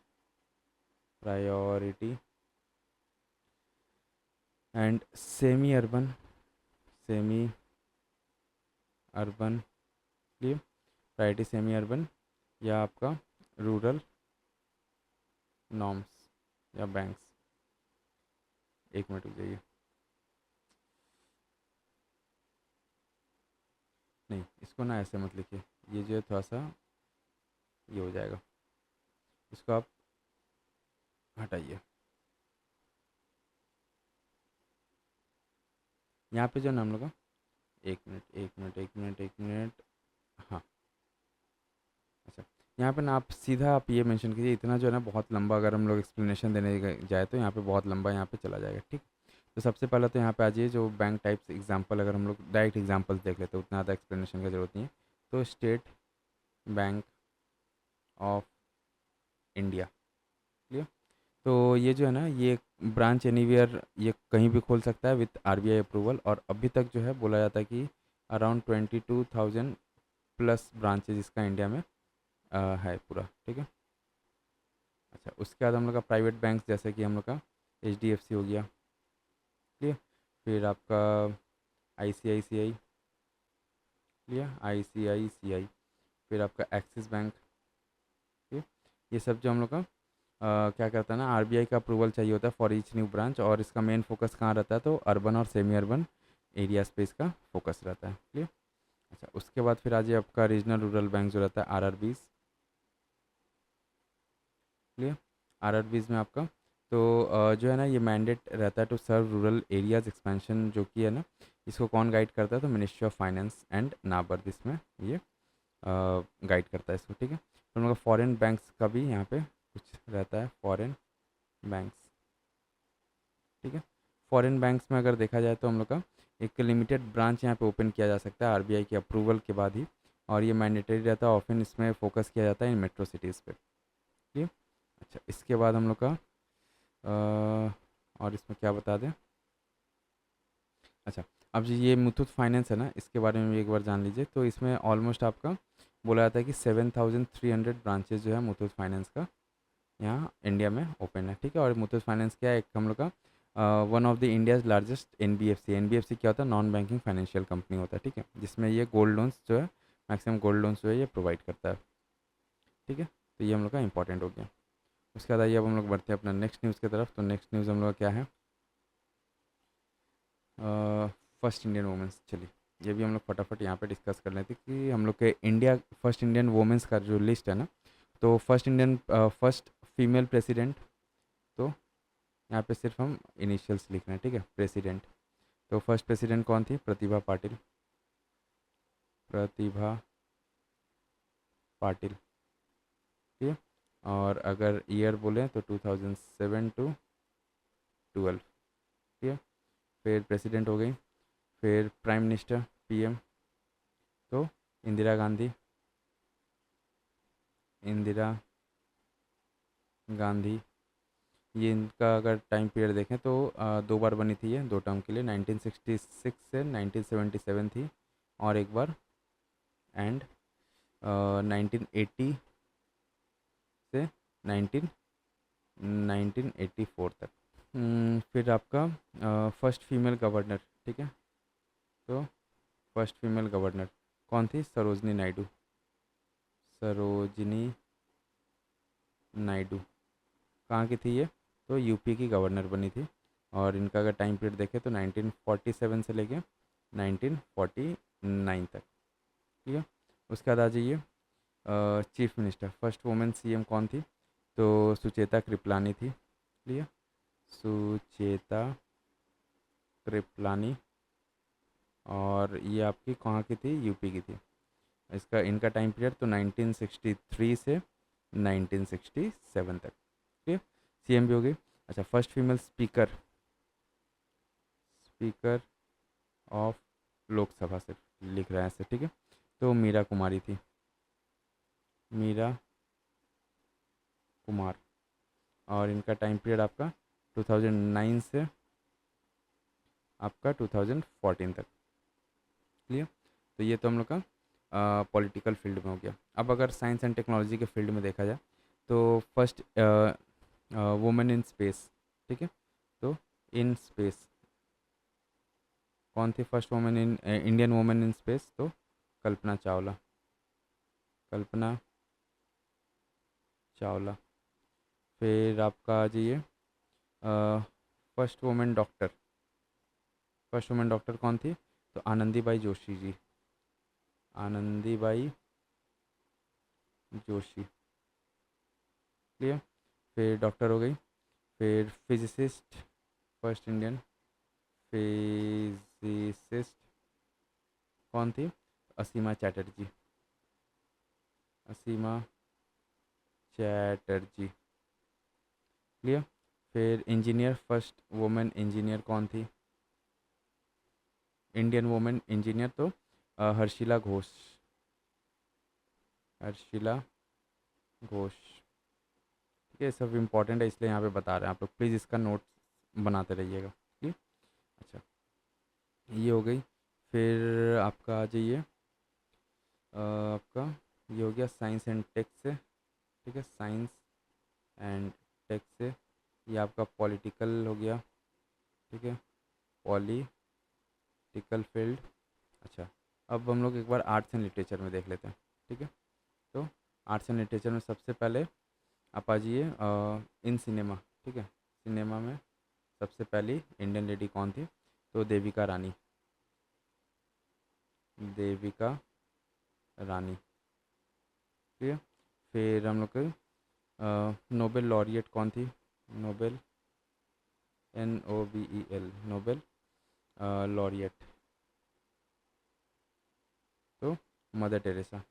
priority and semi urban, semi urban. Clear? Priority, semi urban, या आपका रूरल नॉर्म्स या बैंक्स। एक मिनट रुक जाइए, नहीं इसको ना ऐसे मत लिखिए, ये जो है थोड़ा सा ये हो जाएगा, इसको आप हटाइए। यहाँ पे जो है ना हम लोग का, एक मिनट एक मिनट एक मिनट एक मिनट, हाँ। अच्छा, यहाँ पे ना आप सीधा आप ये मेंशन कीजिए, इतना जो है ना बहुत लंबा, अगर हम लोग एक्सप्लेनेशन देने जाए तो यहाँ पे बहुत लंबा यहाँ पे चला जाएगा। ठीक, तो सबसे पहले तो यहाँ पे आ जाइए, जो बैंक टाइप्स एग्जांपल, अगर हम लोग डायरेक्ट एग्जांपल्स देख लेते हैं उतना ज़्यादा एक्सप्लेनेशन की ज़रूरत नहीं है। तो state bank of India. Clear? तो ये जो है ना, ये ब्रांच एनीवेयर ये कहीं भी खोल सकता है विथ RBI अप्रूवल, और अभी तक जो है बोला जाता है कि अराउंड 22,000 प्लस ब्रांचेज इसका इंडिया में है पूरा। ठीक है, अच्छा, उसके बाद हम लोग का प्राइवेट बैंक, जैसे कि हम लोग का HDFC हो गया। क्लियर? फिर आपका ICICI। क्लियर? ICICI। फिर आपका एक्सिस बैंक। ठीक, ये सब जो हम लोग का क्या करता है ना, RBI का अप्रूवल चाहिए होता है फॉर ईच न्यू ब्रांच, और इसका मेन फोकस कहाँ रहता है? तो अर्बन और सेमी अर्बन एरियाज पे इसका फोकस रहता है। क्लियर? अच्छा, उसके बाद फिर आ जाइए आपका रीजनल रूरल बैंक जो रहता है, RRBs। क्लियर? RRBs में आपका तो जो है ना, ये मैंडेट रहता है to serve rural areas expansion, जो कि है ना, इसको कौन गाइड करता है? तो ministry of finance and NABARD इसमें ये गाइड करता है इसको। ठीक है, तो हम लोग फॉरेन बैंक्स का भी यहाँ पे कुछ रहता है, फॉरेन बैंक्स। ठीक है, फॉरेन बैंक्स में अगर देखा जाए तो हम लोग का एक लिमिटेड ब्रांच यहाँ पे ओपन किया जा सकता है RBI के अप्रूवल के बाद ही, और ये मैंडेटरी रहता है। ऑफन इसमें फोकस किया जाता है इन मेट्रो सिटीज़ पे। ठीक है, अच्छा, इसके बाद हम लोग का और इसमें क्या बता दें? अच्छा, अब जो ये मुथूट फाइनेंस है ना, इसके बारे में भी एक बार जान लीजिए। तो इसमें ऑलमोस्ट आपका बोला जाता है कि 7,300 ब्रांचेज जो है मुथूट फाइनेंस का यहाँ इंडिया में ओपन है। ठीक है, और मुथूट फाइनेंस क्या है? एक हम लोग का one of the India's largest NBFC क्या होता है? नॉन बैंकिंग फाइनेंशियल कंपनी होता है। ठीक है, जिसमें ये गोल्ड लोन्स जो है, मैक्सिमम गोल्ड लोन्स जो है ये प्रोवाइड करता है। ठीक है, तो ये हम लोग का इंपॉर्टेंट हो गया। उसके बाद आइए अब हम लोग बढ़ते हैं अपना नेक्स्ट न्यूज़ की तरफ। तो नेक्स्ट न्यूज़ हम लोग का क्या है, फर्स्ट इंडियन वुमेंस। चलिए ये भी हम लोग फटाफट यहाँ पे डिस्कस कर लेते हैं कि हम लोग के इंडिया फर्स्ट इंडियन वुमेंस का जो लिस्ट है ना, तो फर्स्ट फीमेल प्रेसिडेंट, तो यहाँ पे सिर्फ हम इनिशियल्स लिख रहे हैं, ठीक है, प्रेसिडेंट। तो फर्स्ट प्रेसिडेंट कौन थी, प्रतिभा पाटिल, प्रतिभा पाटिल, ठीक है। और अगर ईयर बोलें तो 2007 टू 12, ठीक है। फिर प्रेसिडेंट हो गई। फिर प्राइम मिनिस्टर, पीएम, तो इंदिरा गांधी, इंदिरा गांधी। ये इनका अगर टाइम पीरियड देखें तो दो बार बनी थी ये, दो टर्म के लिए, 1966 से 1977 थी, और एक बार एंड 1980 से 1984 तक। फिर आपका फर्स्ट फीमेल गवर्नर, ठीक है। तो फर्स्ट फीमेल गवर्नर कौन थी, सरोजनी नायडू, सरोजनी नायडू। कहाँ की थी ये, तो यूपी की गवर्नर बनी थी। और इनका अगर टाइम पीरियड देखें तो 1947 से लेके 1949 तक, ठीक है। उसके बाद आ जाइए chief minister, first women CM कौन थी, तो सुचेता कृपलानी थी, ठीक है, सुचेता कृपलानी। और ये आपकी कहाँ की थी, यूपी की थी। इसका इनका टाइम पीरियड तो 1963 से 1967 तक, ठीक है। सीएम भी हो गई। अच्छा, first female speaker, speaker of Lok Sabha से लिख रहा है ऐसे, ठीक है, तो मीरा कुमारी थी, मीरा कुमार। और इनका टाइम पीरियड आपका 2009 से आपका 2014 तक, क्लियर। तो ये तो हम लोग का पॉलिटिकल फील्ड में हो गया। अब अगर साइंस एंड टेक्नोलॉजी के फील्ड में देखा जाए तो फर्स्ट वुमेन इन स्पेस, ठीक है, तो इन स्पेस कौन थी, first women in Indian women in space, तो कल्पना चावला, कल्पना चावला। फिर आपका आ जाइए first women doctor, first women doctor कौन थी, तो आनंदीबाई जोशी जी, आनंदीबाई जोशी, क्लियर। फिर डॉक्टर हो गई। फिर फिजिसिस्ट, फर्स्ट इंडियन फिजिसिस्ट कौन थी, असीमा चैटर्जी, असीमा चैटर्जी, क्लियर। फिर इंजीनियर, फर्स्ट वुमेन इंजीनियर कौन थी, इंडियन वुमेन इंजीनियर, तो हर्षिला घोष, हर्षिला घोष, ठीक है। सब इम्पोर्टेंट है इसलिए यहाँ पे बता रहे हैं, आप लोग प्लीज़ इसका नोट बनाते रहिएगा, ठीक। अच्छा, ये हो गई। फिर आपका आ जाइए आपका ये हो गया साइंस एंड टेक से, ठीक है, साइंस एंड टेक से। ये आपका पॉलिटिकल हो गया, ठीक है, पॉलिटिकल फील्ड। अच्छा, अब हम लोग एक बार आर्ट्स एंड लिटरेचर में देख लेते हैं, ठीक है। तो आर्ट्स एंड लिटरेचर में सबसे पहले आप आ जाइए इन सिनेमा, ठीक है, सिनेमा में सबसे पहली इंडियन लेडी कौन थी, तो देविका रानी, देविका रानी, ठीक है। फिर हम लोग के नोबेल लॉरिएट कौन थी, नोबेल, NOBEL, नोबेल लॉरिएट, तो मदर टेरेसा,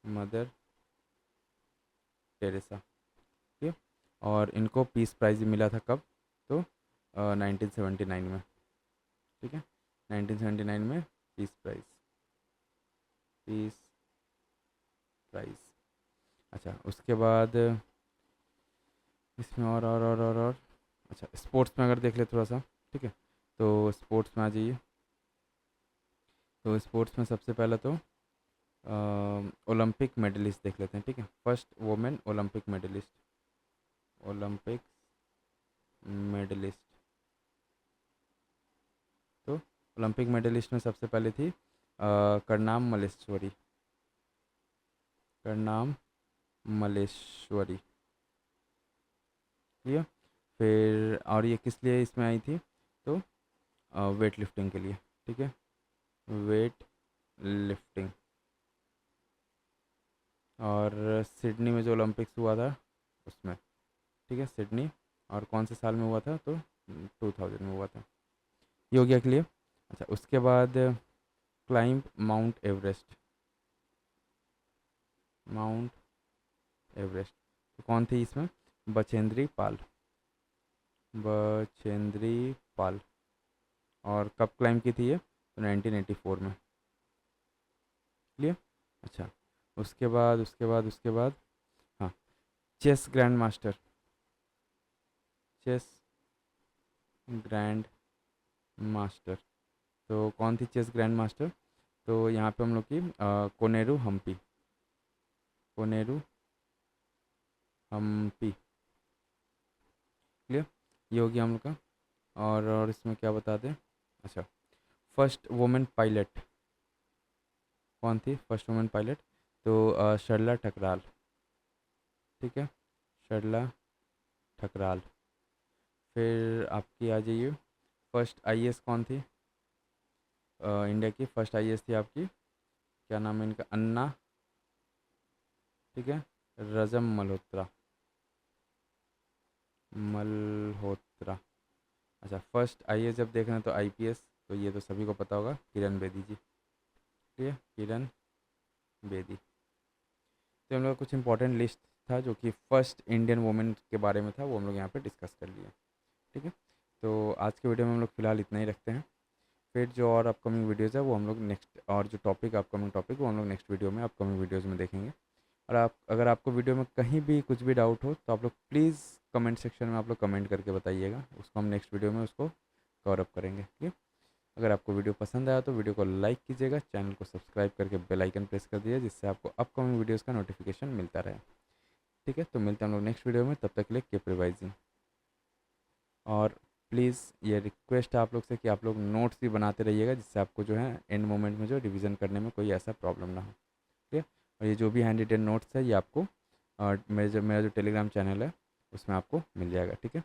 मदर टेरेसा, ठीक है। और इनको पीस प्राइज़ मिला था कब, तो 1979 में, ठीक है, 1979 में पीस प्राइज़, पीस प्राइज़। अच्छा, उसके बाद इसमें और अच्छा, स्पोर्ट्स में अगर देख ले थोड़ा सा, ठीक है, तो स्पोर्ट्स में आ जाइए। तो स्पोर्ट्स में सबसे पहले तो ओलंपिक मेडलिस्ट देख लेते हैं, ठीक है, first women Olympic medalist, Olympic medalist. तो ओलंपिक मेडलिस्ट में सबसे पहले थी करनाम मल्लेश्वरी, प्रणाम मलेश्वरी। ठीक है। फिर और ये किस लिए इसमें आई थी, तो वेट लिफ्टिंग के लिए। ठीक है, वेट लिफ्टिंग। और सिडनी में जो ओलंपिक्स हुआ था उसमें। ठीक है, सिडनी। और कौन से साल में हुआ था, तो 2000 में हुआ था। ये हो गया क्लियर। अच्छा, उसके बाद climb mount Everest. Mount Everest, तो कौन थी इसमें, बचेंद्री पाल। बचेंद्री पाल। और कब क्लाइंब की थी ये, तो 1984 में। क्लियर। अच्छा, उसके बाद हाँ, chess grand master. Chess grand master, तो कौन थी चेस ग्रैंड मास्टर, तो यहाँ पे हम लोग की कोनेरू हम्पी। कोनेरू हम्पी। क्लियर। ये हो गया हम लोग का। और इसमें क्या बता दें। अच्छा, फर्स्ट वुमेन पायलट कौन थी, फर्स्ट वुमेन पायलट, तो शर्ला ठकराल। ठीक है, शर्ला ठकराल। फिर आपकी आ जाइए, फर्स्ट आईएएस कौन थी, इंडिया की फर्स्ट आईएएस थी आपकी, क्या नाम है इनका, अन्ना। ठीक है, रजम मल्होत्रा। मल्होत्रा। अच्छा, फर्स्ट आईएएस जब देखना है तो आईपीएस, तो ये तो सभी को पता होगा, किरण बेदी जी। ठीक है, किरण बेदी। तो हम लोग का कुछ इंपॉर्टेंट लिस्ट था जो कि फर्स्ट इंडियन वुमेन के बारे में था, वो हम लोग यहाँ पे डिस्कस कर लिए। ठीक है, तो आज के वीडियो में हम लोग फ़िलहाल इतना ही रखते हैं। फिर जो और अपकमिंग वीडियोज़ है वो हम लोग नेक्स्ट, और जो टॉपिक अपकमिंग टॉपिक वो हम लोग नेक्स्ट वीडियो में, अपकमिंग वीडियोज़ में देखेंगे। और आप, अगर आपको वीडियो में कहीं भी कुछ भी डाउट हो तो आप लोग प्लीज़ कमेंट सेक्शन में आप लोग कमेंट करके बताइएगा, उसको हम नेक्स्ट वीडियो में उसको कवर अप करेंगे। ठीक है। अगर आपको वीडियो पसंद आया तो वीडियो को लाइक कीजिएगा, चैनल को सब्सक्राइब करके बेल आइकन प्रेस कर दीजिए, जिससे आपको अपकमिंग वीडियोज़ का नोटिफिकेशन मिलता रहे। ठीक है, तो मिलते हैं हम लोग नेक्स्ट वीडियो में, तब तक के लिए कीप रिवाइजिंग। और प्लीज़ ये रिक्वेस्ट है आप लोग से कि आप लोग नोट्स भी बनाते रहिएगा, जिससे आपको जो है एंड मोमेंट में जो रिवीजन करने में कोई ऐसा प्रॉब्लम ना हो। ठीक है। और ये जो भी हैंड रिटेन नोट्स है ये आपको मेरा जो टेलीग्राम चैनल है उसमें आपको मिल जाएगा। ठीक है।